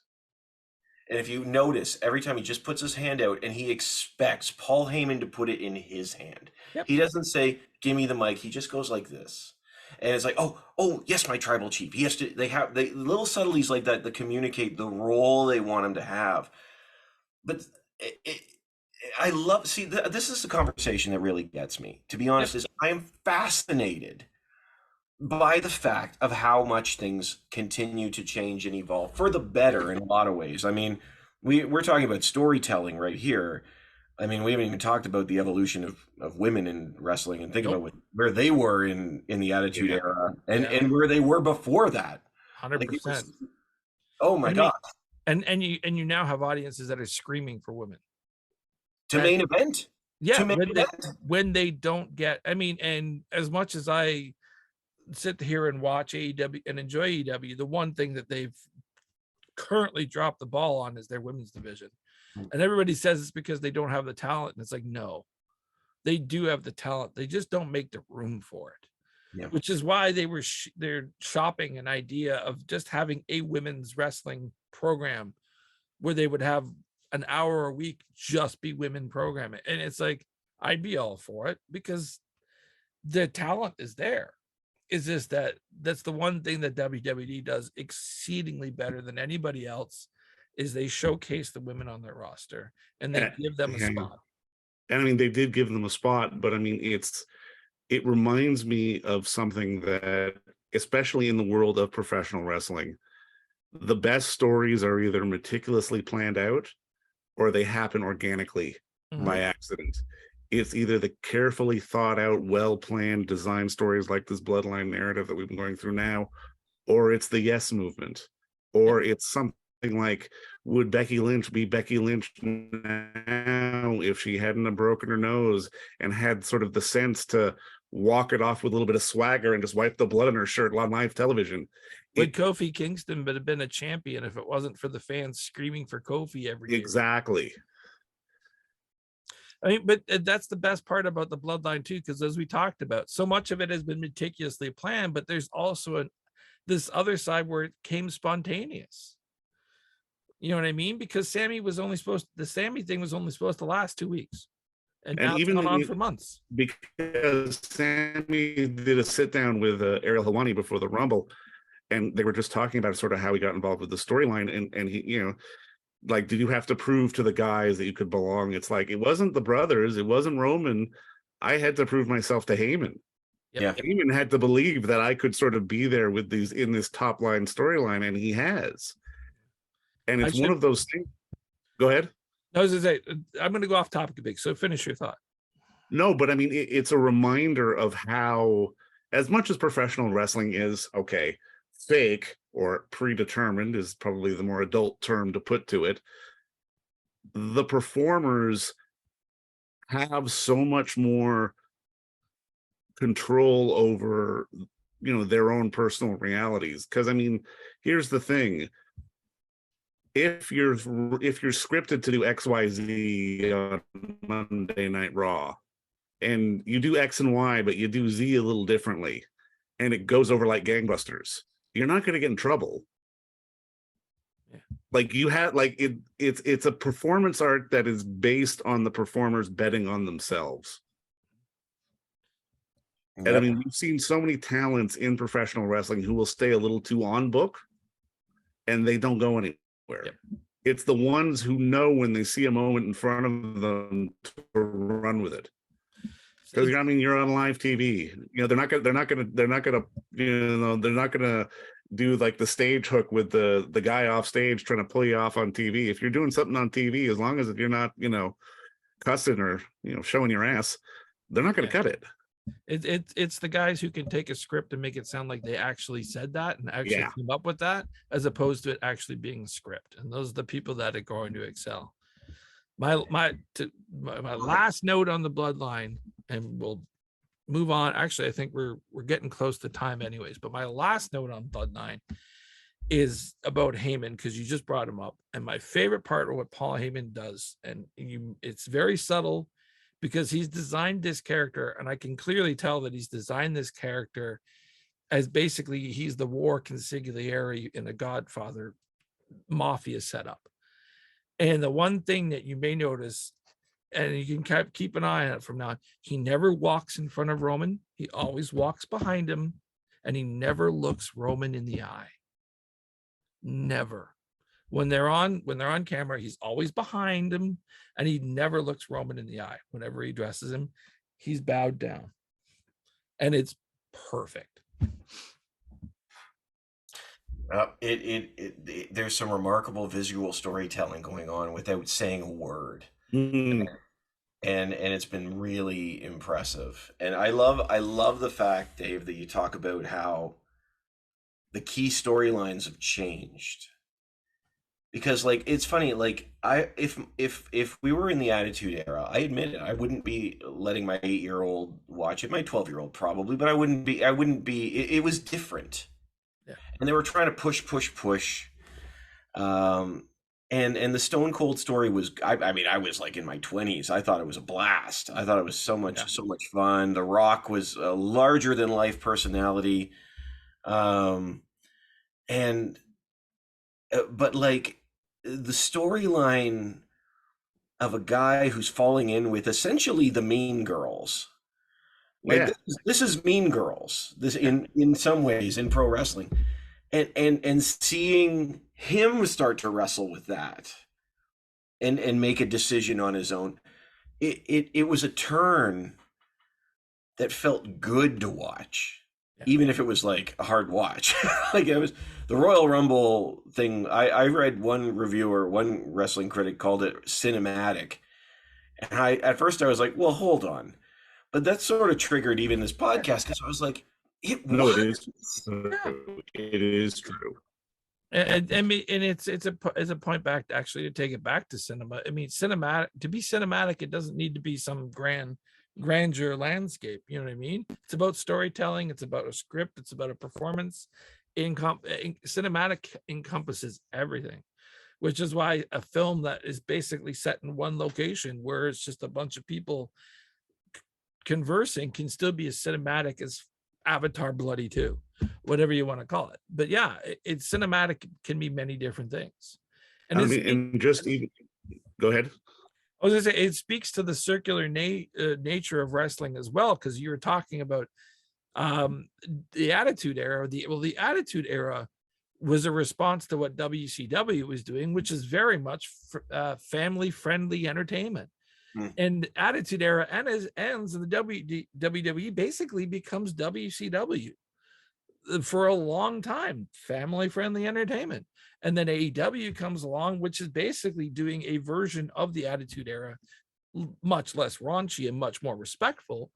And if you notice, every time he just puts his hand out and he expects Paul Heyman to put it in his hand. Yep. He doesn't say, "Give me the mic." He just goes like this. And it's like, oh, yes, my tribal chief. He has to, they little subtleties like that communicate the role they want him to have. But I love, this is the conversation that really gets me, to be honest, is I am fascinated by the fact of how much things continue to change and evolve for the better in a lot of ways. I mean, we're talking about storytelling right here. I mean, we haven't even talked about the evolution of women in wrestling, and think about where they were in the Attitude Era and where they were before that. 100%. Oh my God. And you now have audiences that are screaming for women to main event. Yeah, when they don't get, I mean, and as much as I sit here and watch AEW and enjoy AEW, the one thing that they've currently dropped the ball on is their women's division. And everybody says it's because they don't have the talent, and it's like, no, they do have the talent, they just don't make the room for it. Which is why they're shopping an idea of just having a women's wrestling program where they would have an hour a week just be women programming. And it's like, I'd be all for it because the talent is there. Is just that's the one thing that WWE does exceedingly better than anybody else, is they showcase the women on their roster and they give them a spot. And I mean, they did give them a spot, but I mean, it reminds me of something that, especially in the world of professional wrestling, the best stories are either meticulously planned out or they happen organically by accident. It's either the carefully thought out, well-planned design stories like this Bloodline narrative that we've been going through now, or it's the yes movement, or it's something like, would Becky Lynch be Becky Lynch now if she hadn't have broken her nose and had sort of the sense to walk it off with a little bit of swagger and just wipe the blood on her shirt on live television? Would Kofi Kingston have been a champion if it wasn't for the fans screaming for Kofi every year? Exactly. I mean, but that's the best part about the Bloodline too, because as we talked about, so much of it has been meticulously planned, but there's also this other side where it came spontaneous. You know what I mean? Because the Sami thing was only supposed to last 2 weeks. And now it's gone on for months. Because Sami did a sit down with Ariel Helwani before the Rumble, and they were just talking about sort of how he got involved with the storyline, and he, you know, like, did you have to prove to the guys that you could belong? It's like, it wasn't the brothers, it wasn't Roman. I had to prove myself to Heyman. Heyman had to believe that I could sort of be there with these in this top line storyline, and he has. And it's one of those things. Go ahead. I was going to say, I'm going to go off topic a bit, so finish your thought. No, but I mean, it's a reminder of how, as much as professional wrestling is, okay, fake or predetermined is probably the more adult term to put to it, the performers have so much more control over, you know, their own personal realities. Because I mean, here's the thing: if you're scripted to do XYZ on Monday Night Raw, and you do X and Y, but you do Z a little differently, and it goes over like gangbusters, you're not going to get in trouble. Like, you had, like, it's a performance art that is based on the performers betting on themselves. And I mean, we've seen so many talents in professional wrestling who will stay a little too on book and they don't go anywhere. It's the ones who know when they see a moment in front of them to run with it. Because I mean, you're on live TV. You know, they're not gonna do like the stage hook with the guy off stage trying to pull you off on TV. If you're doing something on TV, as long as if you're not, you know, cussing or, you know, showing your ass, they're not gonna cut it. It's the guys who can take a script and make it sound like they actually said that and actually came up with that, as opposed to it actually being a script. And those are the people that are going to excel. My last note on the Bloodline, and we'll move on. Actually, I think we're getting close to time anyways, but my last note on Bloodline is about Heyman, because you just brought him up. And my favorite part of what Paul Heyman does, and it's very subtle, because he's designed this character, and I can clearly tell that he's designed this character as basically he's the war consigliere in a Godfather mafia setup. And the one thing that you may notice, and you can keep an eye on it from now on, he never walks in front of Roman. He always walks behind him, and he never looks Roman in the eye. Never. When they're on camera, he's always behind him, and he never looks Roman in the eye. Whenever he addresses him, he's bowed down, and it's perfect. There's some remarkable visual storytelling going on without saying a word. Mm. And it's been really impressive. And I love the fact, Dave, that you talk about how the key storylines have changed. Because like it's funny, like if we were in the Attitude Era, I admit it, I wouldn't be letting my 8-year-old watch it, my 12-year-old probably, but I wouldn't be it was different. Yeah. And they were trying to push. And the Stone Cold story was, I mean, I was like in my 20s. I thought it was a blast. I thought it was so much fun. The Rock was a larger than life personality. But like the storyline of a guy who's falling in with essentially the Mean Girls. Like this is Mean Girls. This in some ways in pro wrestling. And seeing him start to wrestle with that and make a decision on his own, it was a turn that felt good to watch, even if it was like a hard watch. Like it was the Royal Rumble thing. I read one wrestling critic called it cinematic, and at first I was like, well, hold on, but that sort of triggered even this podcast, because I was like, it is true. It is true. And it's a point back to actually to take it back to cinema. I mean, to be cinematic, it doesn't need to be some grandeur landscape. You know what I mean? It's about storytelling. It's about a script. It's about a performance. Cinematic encompasses everything, which is why a film that is basically set in one location where it's just a bunch of people conversing can still be as cinematic as Avatar Bloody 2, whatever you want to call it. But yeah, it's cinematic, can be many different things. And go ahead. I was gonna say, it speaks to the circular nature of wrestling as well, because you were talking about the Attitude Era. The Attitude Era was a response to what WCW was doing, which is very much family-friendly entertainment. And Attitude Era ends, and the WWE basically becomes WCW for a long time, family-friendly entertainment. And then AEW comes along, which is basically doing a version of the Attitude Era, much less raunchy and much more respectful,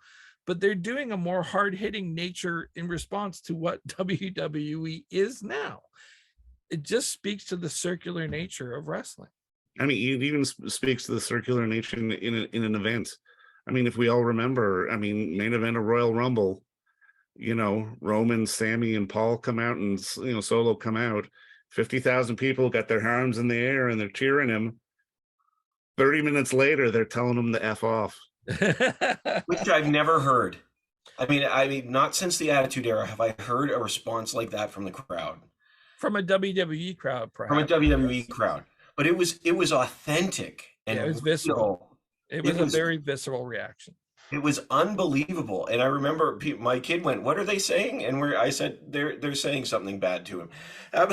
but they're doing a more hard-hitting nature in response to what WWE is now. It just speaks to the circular nature of wrestling. I mean, it even speaks to the circular nature in an event. I mean, if we all remember, I mean, main event of Royal Rumble, Roman, Sami, and Paul come out, and Solo come out. 50,000 people got their arms in the air and they're cheering him. 30 minutes later, they're telling him to F off. Which I've never heard. I mean, not since the Attitude Era have I heard a response like that from the crowd. From a WWE crowd, perhaps. From a WWE crowd. But it was authentic, and it was visceral. It was a very visceral reaction. It was unbelievable. And I remember my kid went, "What are they saying?" And I said, "They're saying something bad to him." I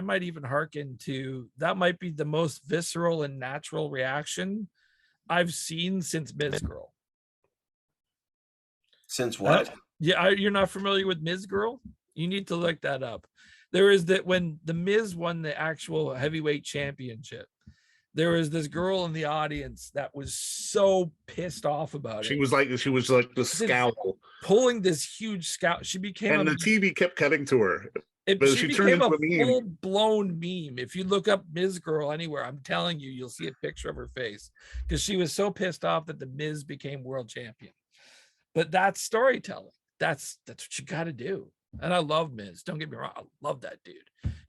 might even hearken to that. Might be the most visceral and natural reaction I've seen since Miz Girl. Since what? You're not familiar with Miz Girl? You need to look that up. There is that when the Miz won the actual heavyweight championship, there was this girl in the audience that was so pissed off about it. She was like the scowl, pulling this huge scowl. She became, and the TV kept cutting to her. But She she turned became a into a meme. full-blown meme. If you look up Ms. Girl anywhere, I'm telling you, you'll see a picture of her face because she was so pissed off that the Miz became world champion. But that's storytelling. That's what you got to do. And I love Miz. Don't get me wrong. I love that dude.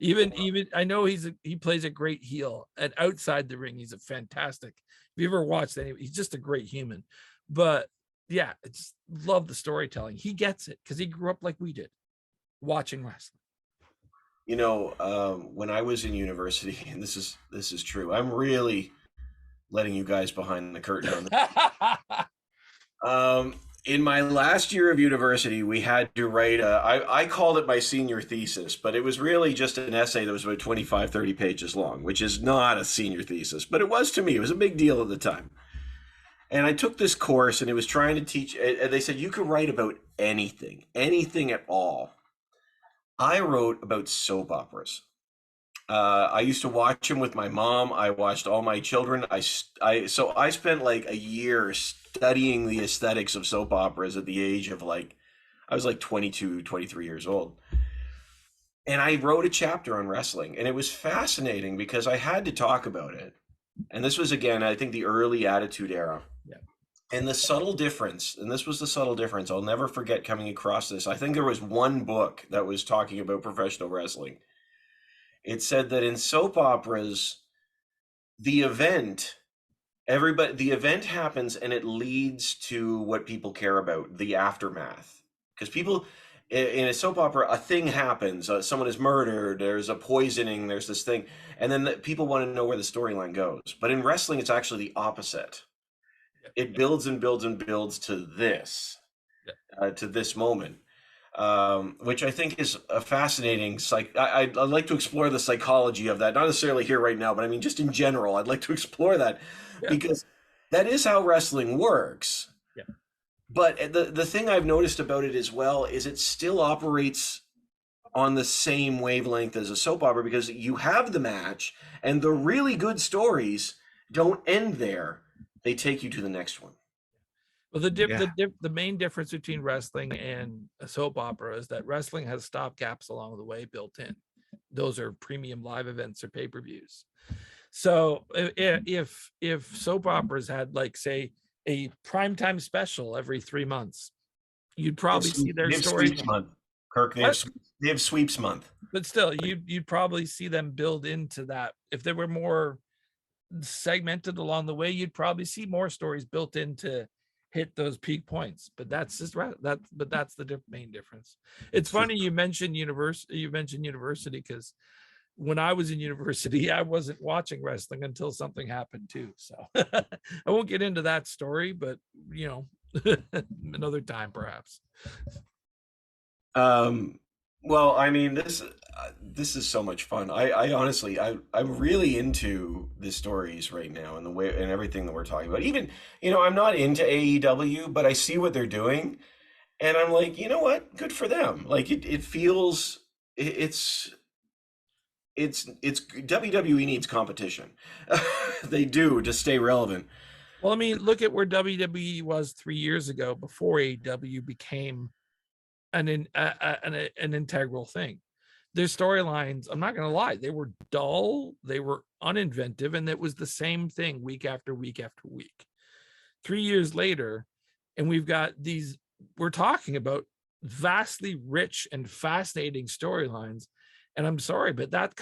Even I know he plays a great heel, and outside the ring, he's a fantastic. If you ever watched any, he's just a great human. But yeah, I just love the storytelling. He gets it because he grew up like we did, watching wrestling. You know, when I was in university, and this is true. I'm really letting you guys behind the curtain on this. In my last year of university, we had to write I called it my senior thesis, but it was really just an essay that was about 25, 30 pages long, which is not a senior thesis, but it was to me. It was a big deal at the time. And I took this course, and it was trying to teach, they said you could write about anything at all. I wrote about soap operas. I used to watch them with my mom. I watched all my children. So I spent like a year studying the aesthetics of soap operas at the age of I was like 22, 23 years old. And I wrote a chapter on wrestling, and it was fascinating because I had to talk about it. And this was, again, I think the early Attitude Era. Yeah. And the subtle difference, and this was the subtle difference, I'll never forget coming across this. I think there was one book that was talking about professional wrestling. It said that in soap operas, the event happens and it leads to what people care about, the aftermath. Because people in a soap opera, a thing happens, someone is murdered, there's a poisoning, there's this thing, and then people want to know where the storyline goes. But in wrestling, it's actually the opposite. It builds and builds and builds to this, to this moment. Which I think is a fascinating I'd like to explore the psychology of that, not necessarily here right now, but I mean just in general. I'd like to explore that because that is how wrestling works. Yeah. But the thing I've noticed about it as well is it still operates on the same wavelength as a soap opera, because you have the match and the really good stories don't end there. They take you to the next one. Well, the main difference between wrestling and a soap opera is that wrestling has stopgaps along the way built in. Those are premium live events or pay-per-views. So if soap operas had, like, say, a primetime special every 3 months, you'd probably see their story. Sweeps month, Kirk. They have sweeps month. But still, you'd probably see them build into that. If they were more segmented along the way, you'd probably see more stories built in to hit those peak points. But that's just that's the main difference. It's funny you mentioned university because when I was in university, I wasn't watching wrestling until something happened too. So I won't get into that story, but another time perhaps. Well, I mean, this is so much fun. I honestly, I'm really into the stories right now and the way and everything that we're talking about. Even, I'm not into AEW, but I see what they're doing, and I'm like, you know what? Good for them. Like it feels it's WWE needs competition. They do, to stay relevant. Well, I mean, look at where WWE was 3 years ago before AEW became an integral thing. Their storylines, I'm not going to lie, they were dull, they were uninventive, and it was the same thing week after week after week. 3 years later, and we're talking about vastly rich and fascinating storylines. And I'm sorry, but that's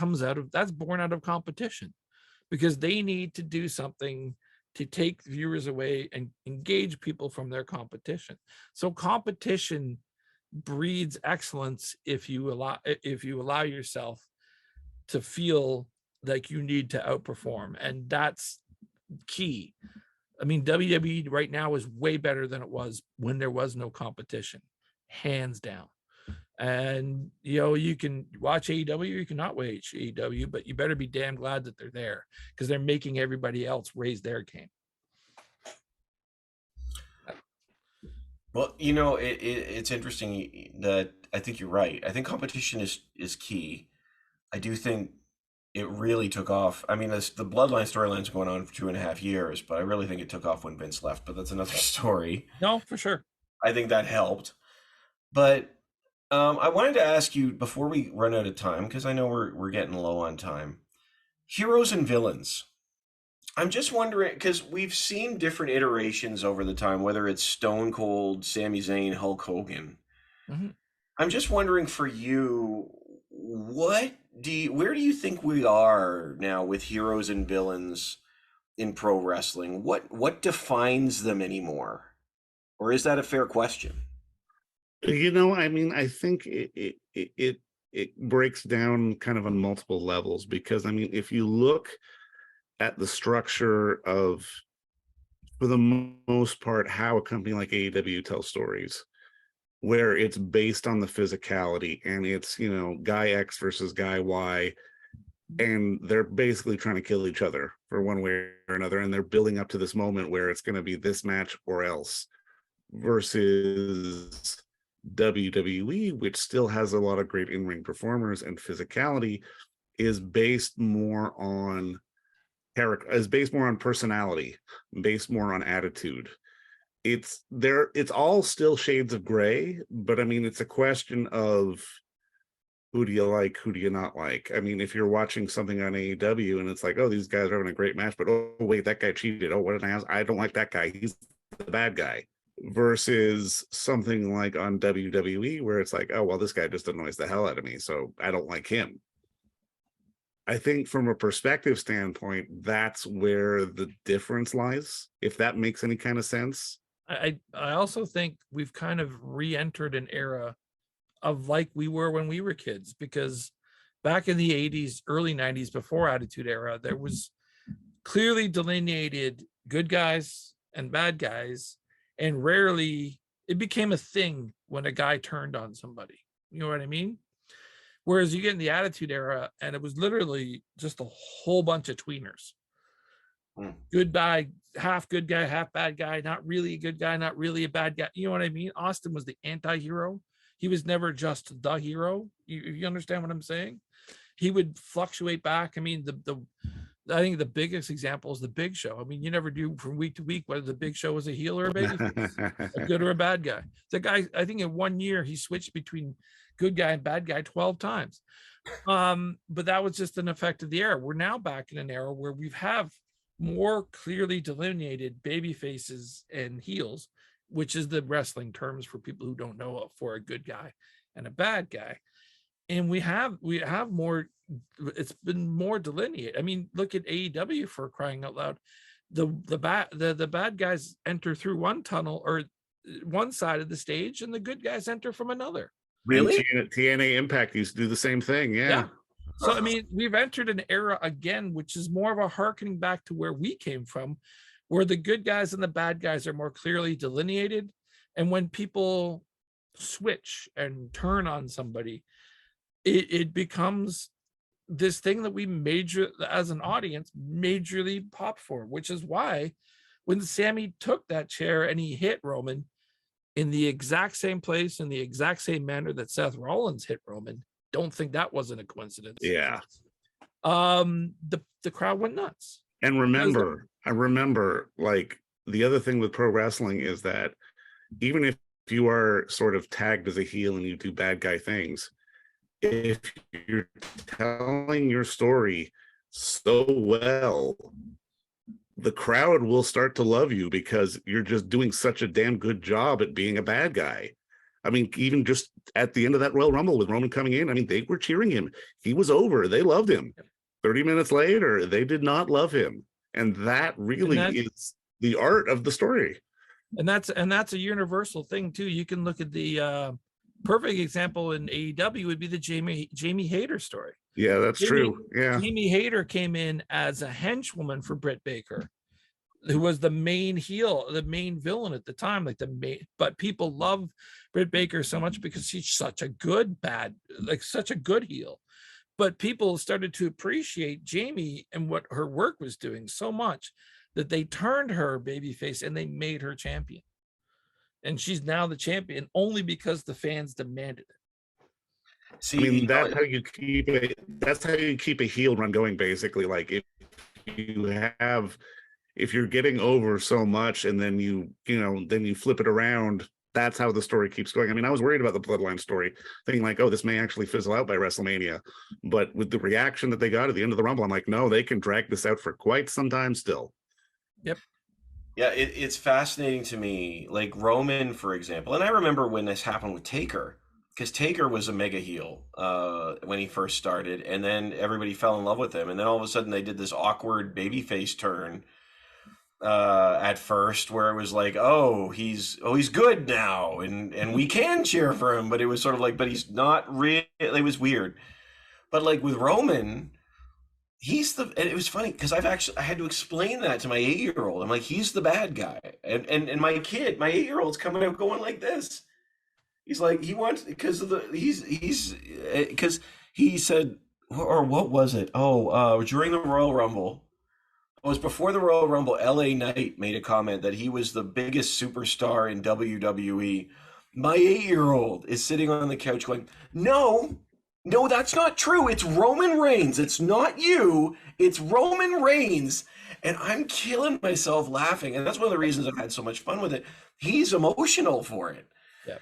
born out of competition, because they need to do something to take viewers away and engage people from their competition. So competition breeds excellence if you allow yourself to feel like you need to outperform, and that's key. I mean, WWE right now is way better than it was when there was no competition, hands down. And you can watch AEW, you cannot watch AEW, but you better be damn glad that they're there, because they're making everybody else raise their game. Well, it's interesting that I think you're right. I think competition is key. I do think it really took off. I mean, the Bloodline storyline's going on for 2.5 years, but I really think it took off when Vince left. But that's another story. No, for sure. I think that helped. But I wanted to ask you before we run out of time, because I know we're getting low on time. Heroes and villains. I'm just wondering because we've seen different iterations over the time, whether it's Stone Cold, Sami Zayn, Hulk Hogan. Mhm. I'm just wondering for you, where do you think we are now with heroes and villains in pro wrestling? What defines them anymore? Or is that a fair question? I mean, I think it breaks down kind of on multiple levels because I mean, if you look at the structure of, for the most part, how a company like AEW tells stories, where it's based on the physicality and it's, guy X versus guy Y, and they're basically trying to kill each other for one way or another. And they're building up to this moment where it's going to be this match or else, versus WWE, which still has a lot of great in-ring performers and physicality, is based more on character, is based more on personality, based more on attitude. It's all still shades of gray, but I mean, it's a question of who do you like, who do you not like. I mean, if you're watching something on AEW and it's like, oh, these guys are having a great match, but oh wait, that guy cheated. Oh, what did I ask? I don't like that guy. He's the bad guy. Versus something like on WWE where it's like, oh, well, this guy just annoys the hell out of me, so I don't like him. I think from a perspective standpoint, that's where the difference lies, if that makes any kind of sense. I also think we've kind of re-entered an era of like we were when we were kids, because back in the 80s, early 90s, before Attitude Era, there was clearly delineated good guys and bad guys, and rarely it became a thing when a guy turned on somebody. You know what I mean? Whereas you get in the Attitude Era, and it was literally just a whole bunch of tweeners. Good guy, half good guy, half bad guy, not really a good guy, not really a bad guy. You know what I mean? Austin was the anti-hero. He was never just the hero. You understand what I'm saying? He would fluctuate back. I mean, I think the biggest example is the Big Show. I mean, you never do from week to week whether the Big Show was a heel or a babyface, a good or a bad guy. The guy, I think in 1 year he switched between good guy and bad guy 12 times. But that was just an effect of the era. We're now back in an era where we have more clearly delineated baby faces and heels, which is the wrestling terms for people who don't know, for a good guy and a bad guy. And we have more, it's been more delineated. I mean, look at AEW, for crying out loud. The bad guys enter through one tunnel or one side of the stage, and the good guys enter from another. Really? TNA Impact used to do the same thing. Yeah. So, I mean, we've entered an era again, which is more of a harkening back to where we came from, where the good guys and the bad guys are more clearly delineated. And when people switch and turn on somebody, it becomes this thing that we as an audience, majorly pop for, which is why when Sammy took that chair and he hit Roman in the exact same place, in the exact same manner that Seth Rollins hit Roman, don't think that wasn't a coincidence. Yeah. The crowd went nuts. And I remember, like, the other thing with pro wrestling is that even if you are sort of tagged as a heel and you do bad guy things, if you're telling your story so well, the crowd will start to love you because you're just doing such a damn good job at being a bad guy. I mean, even just at the end of that Royal Rumble with Roman coming in, I mean, they were cheering him. He was over. They loved him. 30 minutes later, they did not love him. And that really is the art of the story. And that's a universal thing too. You can look at the perfect example in AEW would be the Jamie Hayter story. Yeah, that's true. Yeah. Jamie Hayter came in as a henchwoman for Britt Baker, who was the main heel, the main villain at the time, but people love Britt Baker so much because she's such a good such a good heel. But people started to appreciate Jamie and what her work was doing so much that they turned her babyface and they made her champion. And she's now the champion only because the fans demanded it. See, I mean, that's how you keep a heel run going, basically. Like if you're getting over so much and then you flip it around that's how the story keeps going. I mean, I was worried about the Bloodline story, thinking like, oh, this may actually fizzle out by WrestleMania. But with the reaction that they got at the end of the Rumble, I'm like, no, they can drag this out for quite some time still. Yep. Yeah, it's fascinating to me. Like Roman, for example, and I remember when this happened with Taker, because Taker was a mega heel when he first started, and then everybody fell in love with him, and then all of a sudden they did this awkward babyface turn at first, where it was like, he's good now, and we can cheer for him, but it was sort of like, but he's not real. It was weird. But like with Roman, and it was funny because I had to explain that to my 8-year-old. I'm like, he's the bad guy, and my 8-year-old's coming out going like this. He's like, he wants, because of because he said, or what was it? During the Royal Rumble, it was before the Royal Rumble, LA Knight made a comment that he was the biggest superstar in WWE. My 8-year-old is sitting on the couch going, no, that's not true. It's Roman Reigns. It's not you. It's Roman Reigns. And I'm killing myself laughing. And that's one of the reasons I've had so much fun with it. He's emotional for it. Yeah.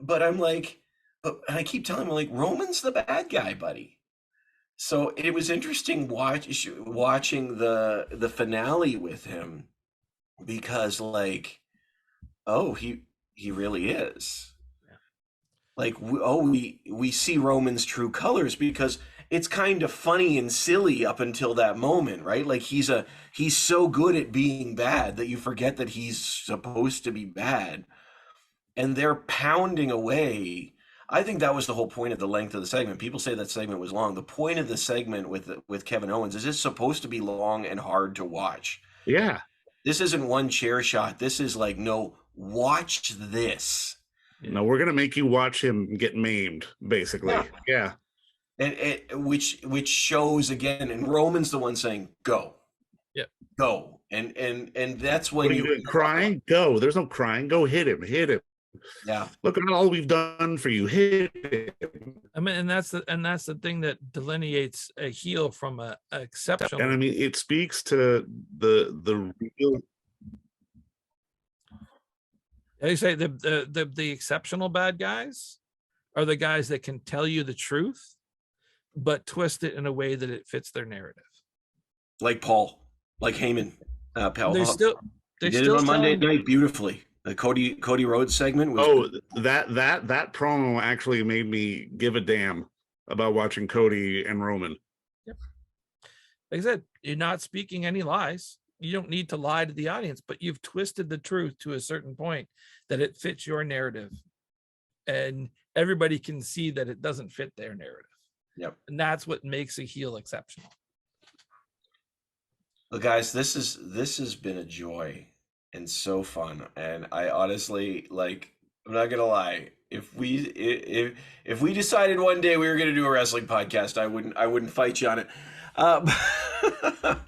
But I'm like, and I keep telling him, like, Roman's the bad guy, buddy. So it was interesting watching the finale with him, because like, he really is. Like, we see Roman's true colors, because it's kind of funny and silly up until that moment, right? Like he's so good at being bad that you forget that he's supposed to be bad, and they're pounding away. I think that was the whole point of the length of the segment. People say that segment was long. The point of the segment with Kevin Owens is it's supposed to be long and hard to watch. Yeah. This isn't one chair shot. This is like, no, watch this. No, we're gonna make you watch him get maimed, basically. Yeah. And which shows again, and Roman's the one saying, go. Yeah. Go. And that's when you crying? Go. There's no crying. Go hit him. Yeah. Look at all we've done for you. Hit him. I mean, and that's the thing that delineates a heel from a exceptional. And I mean, it speaks to the real. They say the exceptional bad guys are the guys that can tell you the truth, but twist it in a way that it fits their narrative. Like Paul, like Heyman. They did it on Monday night beautifully. The Cody Rhodes segment was that promo actually made me give a damn about watching Cody and Roman. Yep. Like I said, you're not speaking any lies. You don't need to lie to the audience, but you've twisted the truth to a certain point that it fits your narrative, and everybody can see that it doesn't fit their narrative. Yep. And that's what makes a heel exceptional. Well, guys, this has been a joy and so fun. And I honestly, like, I'm not gonna lie, if we decided one day we were gonna do a wrestling podcast, I wouldn't fight you on it.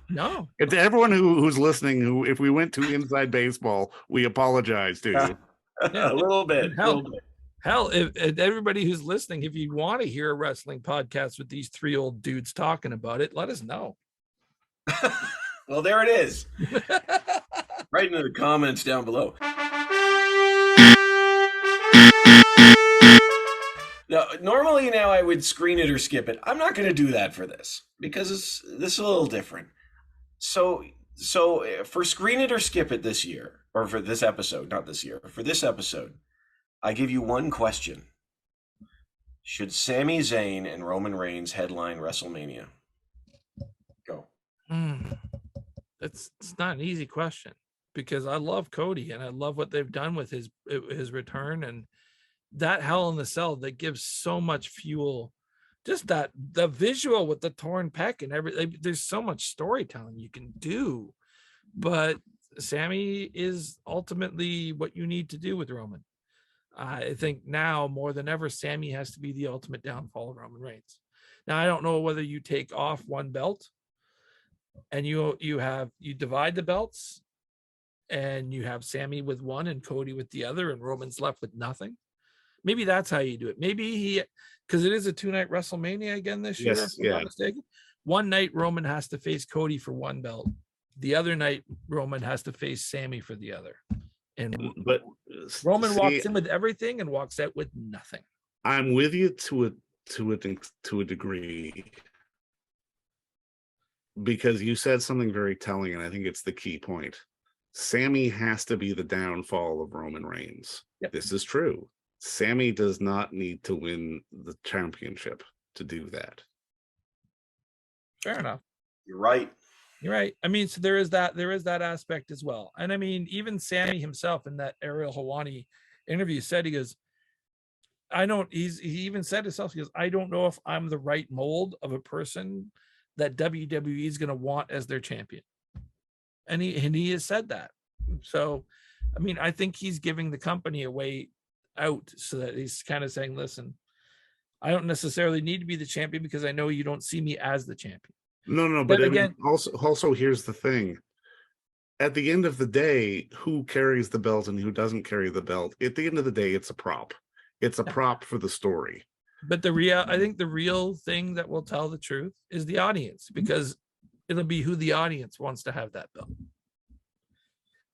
No. To everyone who's listening, if we went to Inside Baseball, we apologize to you. Yeah, a little bit. Hell, if everybody who's listening, if you want to hear a wrestling podcast with these three old dudes talking about it, let us know. Well, there it is. Right in the comments down below. Now, normally now I would screen it or skip it. I'm not going to do that for this, because this is a little different. So for screen it or skip it this year, or for this episode, not this year, for this episode, I give you one question. Should Sami Zayn and Roman Reigns headline WrestleMania? Go. It's not an easy question, because I love Cody and I love what they've done with his return, and that Hell in the Cell that gives so much fuel. Just the visual with the torn pec and everything. There's so much storytelling you can do, but Sami is ultimately what you need to do with Roman. I think now more than ever, Sami has to be the ultimate downfall of Roman Reigns. Now, I don't know whether you take off one belt and you divide the belts and you have Sami with one and Cody with the other, and Roman's left with nothing. Maybe that's how you do it. Maybe because it is a 2-night WrestleMania again this year. Yes, if I'm not mistaken. One night Roman has to face Cody for one belt. The other night Roman has to face Sami for the other. And But Roman see, walks in with everything and walks out with nothing. I'm with you to a degree, because you said something very telling, and I think it's the key point. Sami has to be the downfall of Roman Reigns. Yep. This is true. Sami does not need to win the championship to do that. Fair enough. You're right. You're right. I mean, so there is that aspect as well. And I mean, even Sami himself in that Ariel Helwani interview said, he goes, he even said himself, he goes, I don't know if I'm the right mold of a person that WWE is going to want as their champion. And he has said that. So, I mean, I think he's giving the company a way out, so that he's kind of saying, listen, I don't necessarily need to be the champion because I know you don't see me as the champion. No, but again, also here's the thing. At the end of the day, who carries the belt and who doesn't carry the belt, at the end of the day, it's a prop. It's a prop for the story. But I think the real thing that will tell the truth is the audience, because it'll be who the audience wants to have that belt.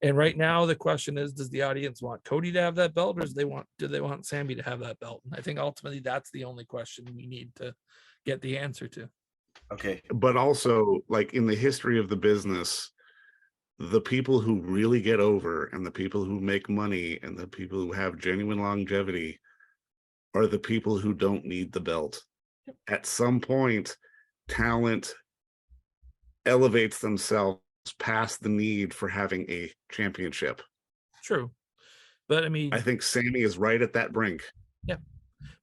And right now, the question is, does the audience want Cody to have that belt, or do they want Sami to have that belt? And I think ultimately that's the only question we need to get the answer to. Okay. But also, like, in the history of the business, the people who really get over and the people who make money and the people who have genuine longevity are the people who don't need the belt. Yep. At some point, talent elevates themselves past the need for having a championship. True. But I mean, I think Sami is right at that brink. Yeah.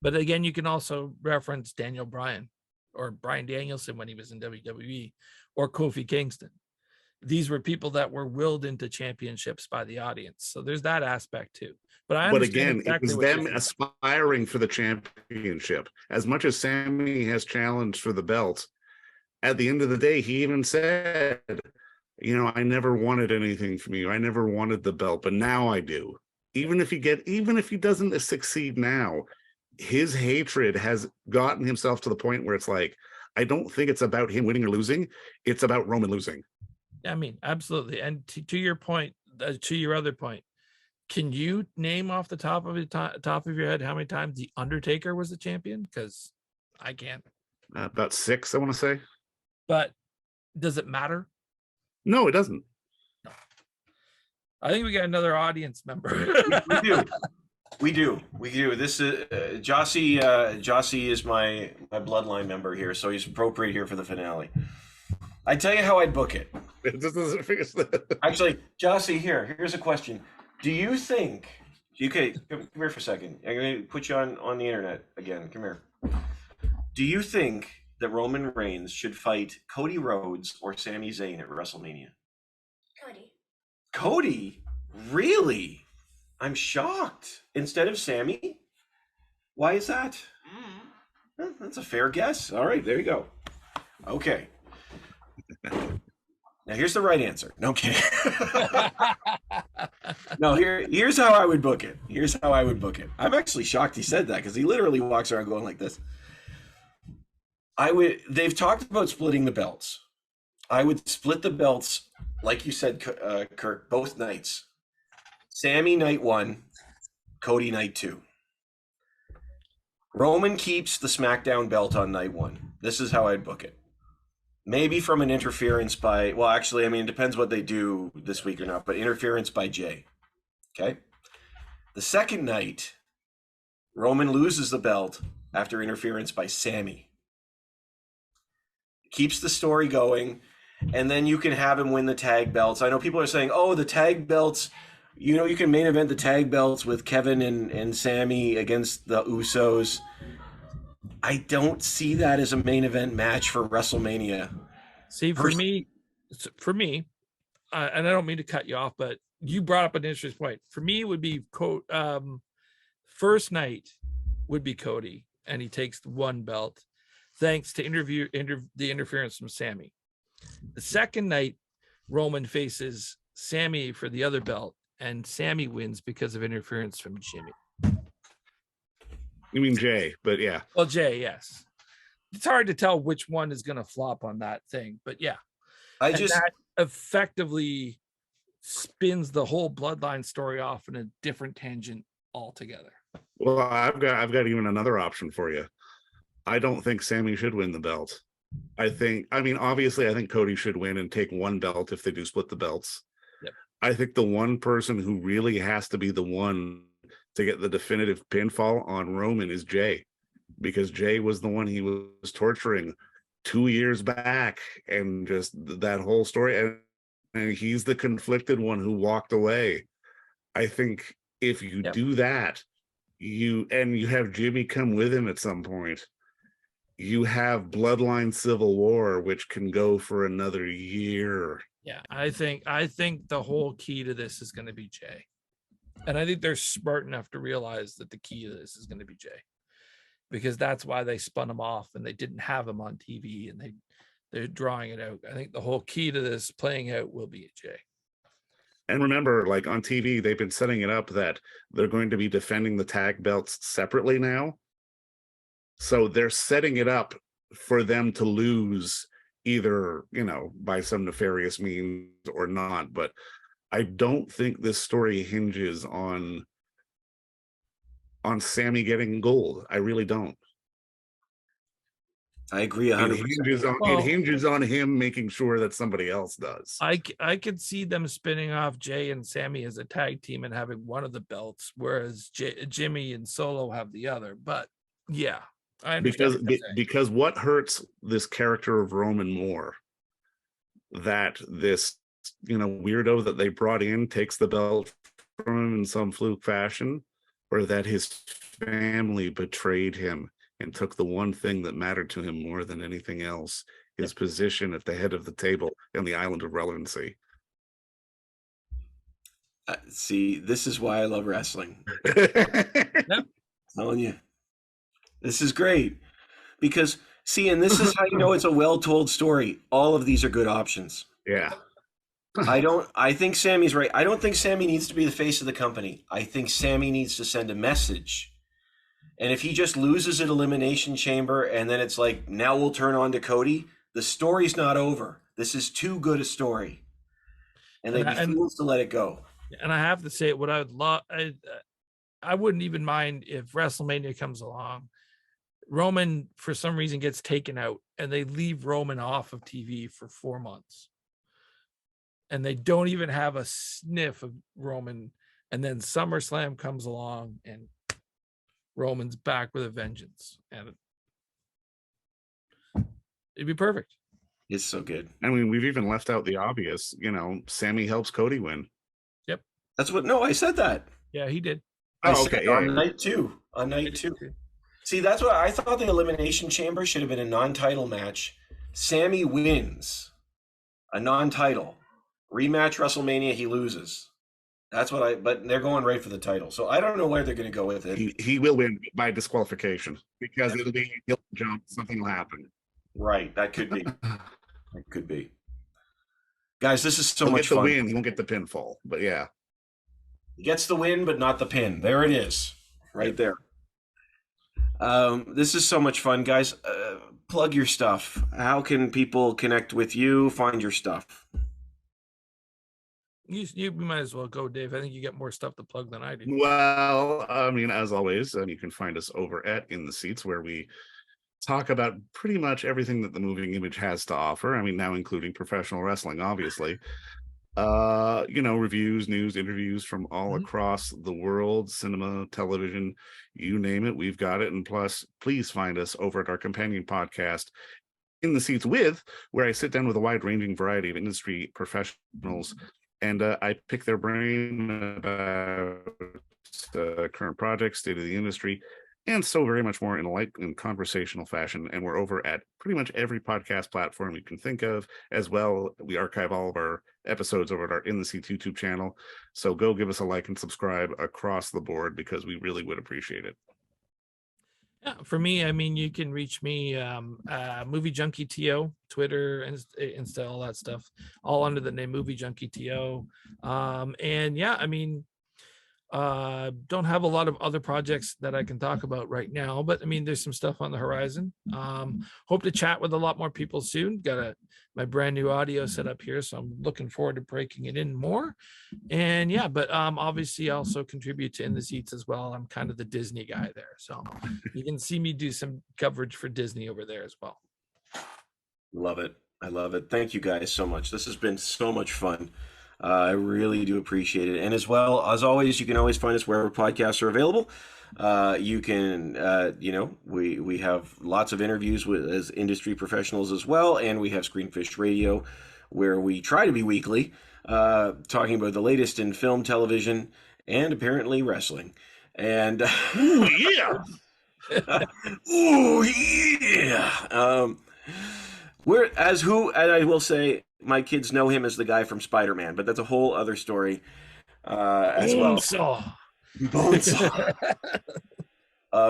But again, you can also reference Daniel Bryan or Bryan Danielson when he was in WWE, or Kofi Kingston. These were people that were willed into championships by the audience. So there's that aspect too. But again, it was them aspiring for the championship. As much as Sami has challenged for the belt, at the end of the day, he even said, I never wanted anything from you. I never wanted the belt, but now I do. Even if he doesn't succeed now, his hatred has gotten himself to the point where it's like, I don't think it's about him winning or losing. It's about Roman losing. I mean, absolutely. And to your point, to your other point, can you name off the top of your head how many times the Undertaker was the champion? Because I can't. About 6, I want to say. But does it matter? No, it doesn't. No. I think we got another audience member. We do. This is Jossie. Jossie is my Bloodline member here, so he's appropriate here for the finale. I tell you how I'd book it. It just doesn't figure that. Actually, Jossie, here's a question. Do you think? Okay, come here for a second. I'm going to put you on the internet again. Come here. Do you think that Roman Reigns should fight Cody Rhodes or Sami Zayn at WrestleMania? Cody? Really? I'm shocked. Instead of Sami? Why is that? Well, that's a fair guess. All right, there you go. Okay. Now here's the right answer. No kidding. No, here's how I would book it. I'm actually shocked he said that, because he literally walks around going like this. They've talked about splitting the belts. I would split the belts, like you said, Kirk, both nights. Sami night 1, Cody night 2. Roman keeps the SmackDown belt on night 1. This is how I'd book it. Maybe from an interference by, well, actually, I mean, it depends what they do this week or not, but interference by Jay. Okay? The second night, Roman loses the belt after interference by Sami. Keeps the story going, and then you can have him win the tag belts. I know people are saying, oh, the tag belts, you can main event the tag belts with Kevin and Sami against the Usos. I don't see that as a main event match for WrestleMania. See, for me, and I don't mean to cut you off, but you brought up an interesting point. For me, it would be first night would be Cody, and he takes one belt, thanks to the interference from Sami. The second night, Roman faces Sami for the other belt, and Sami wins because of interference from Jimmy. You mean Jay, but yeah. Well, Jay, yes. It's hard to tell which one is going to flop on that thing, but yeah. That effectively spins the whole Bloodline story off in a different tangent altogether. Well, I've got even another option for you. I don't think Sami should win the belt. Obviously, I think Cody should win and take one belt if they do split the belts. Yep. I think the one person who really has to be the one to get the definitive pinfall on Roman is Jay, because Jay was the one he was torturing 2 years back, and just that whole story. And he's the conflicted one who walked away. I think if you do that, you have Jimmy come with him at some point, you have Bloodline Civil War, which can go for another year. Yeah, I think the whole key to this is going to be Jay. And I think they're smart enough to realize that the key to this is going to be Jay, because that's why they spun him off and they didn't have him on TV, and they're drawing it out. I think the whole key to this playing out will be Jay. And remember, like on TV, they've been setting it up that they're going to be defending the tag belts separately now. So they're setting it up for them to lose either, by some nefarious means or not. But I don't think this story hinges on Sami getting gold. I really don't. I agree 100%. It hinges on him making sure that somebody else does. I could see them spinning off Jay and Sami as a tag team and having one of the belts, whereas Jimmy and Solo have the other. But yeah, I understand. Because what hurts this character of Roman more, that this weirdo that they brought in takes the belt from him in some fluke fashion, or that his family betrayed him and took the one thing that mattered to him more than anything else, his position at the head of the table in the island of relevancy. See, this is why I love wrestling. Yep. Telling you, this is great, because and this is how you know it's a well-told story. All of these are good options. Yeah. I think Sami's right. I don't think Sami needs to be the face of the company. I think Sami needs to send a message. And if he just loses at Elimination Chamber and then it's like, now we'll turn on to Cody, the story's not over. This is too good a story. And they'd be fools to let it go. And I have to say, what I would love, I wouldn't even mind if WrestleMania comes along, Roman for some reason gets taken out and they leave Roman off of TV for 4 months. And they don't even have a sniff of Roman. And then SummerSlam comes along and Roman's back with a vengeance, and it'd be perfect. It's so good. I mean, we've even left out the obvious. Sami helps Cody win. Yep. I said that. Yeah, he did. Okay. On night two. See, that's what I thought. The Elimination Chamber should have been a non-title match. Sami wins a non-title rematch. WrestleMania, he loses. That's but they're going right for the title. So I don't know where they're going to go with it. He will win by disqualification, because it'll be a jump. Something will happen. Right. That could be. It could be. Guys, this is so He'll much get the fun. win. He won't get the pinfall, but yeah. He gets the win, but not the pin. There it is. Right there. This is so much fun, guys. Plug your stuff. How can people connect with you, find your stuff? You might as well go, Dave. I think you get more stuff to plug than I do. Well, as always, you can find us over at In the Seats, where we talk about pretty much everything that the moving image has to offer. Now including professional wrestling, obviously. Reviews, news, interviews from all across the world, cinema, television, you name it, we've got it. And plus, please find us over at our companion podcast, In the Seats With, where I sit down with a wide-ranging variety of industry professionals, and I pick their brain about current projects, state of the industry, and so very much more in a light and conversational fashion. And we're over at pretty much every podcast platform you can think of. As well, we archive all of our episodes over at our In the Seats YouTube channel. So go give us a like and subscribe across the board, because we really would appreciate it. Yeah, for me, you can reach me, Movie Junkie TO, Twitter, Insta, all that stuff, all under the name Movie Junkie TO. And yeah, Don't have a lot of other projects that I can talk about right now, but I mean, there's some stuff on the horizon. Hope to chat with a lot more people soon. Got my brand new audio set up here, so I'm looking forward to breaking it in more. And yeah, but obviously I also contribute to In the Seats as well. I'm kind of the Disney guy there, so you can see me do some coverage for Disney over there as well. Love it. I love it. Thank you guys so much. This has been so much fun. I really do appreciate it. And as well, as always, you can always find us wherever podcasts are available. You can, we have lots of interviews with as industry professionals as well. And we have Screenfish Radio, where we try to be weekly, talking about the latest in film, television, and apparently wrestling. And Ooh, yeah. ooh, yeah. And I will say, my kids know him as the guy from Spider-Man, but that's a whole other story as well. Bonesaw.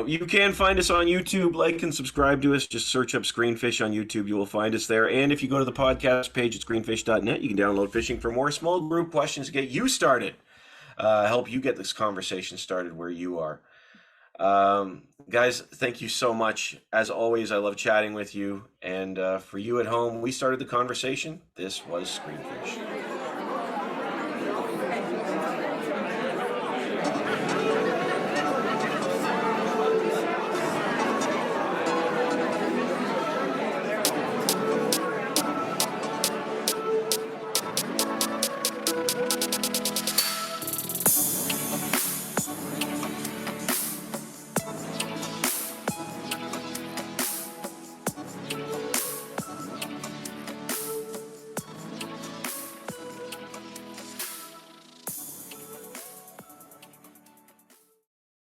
You can find us on YouTube. Like and subscribe to us. Just search up Screenfish on YouTube. You will find us there. And if you go to the podcast page at screenfish.net, you can download Fishing for More. Small group questions to get you started. Help you get this conversation started where you are. Guys, thank you so much. As always, I love chatting with you. And for you at home, we started the conversation. This was Screenfish.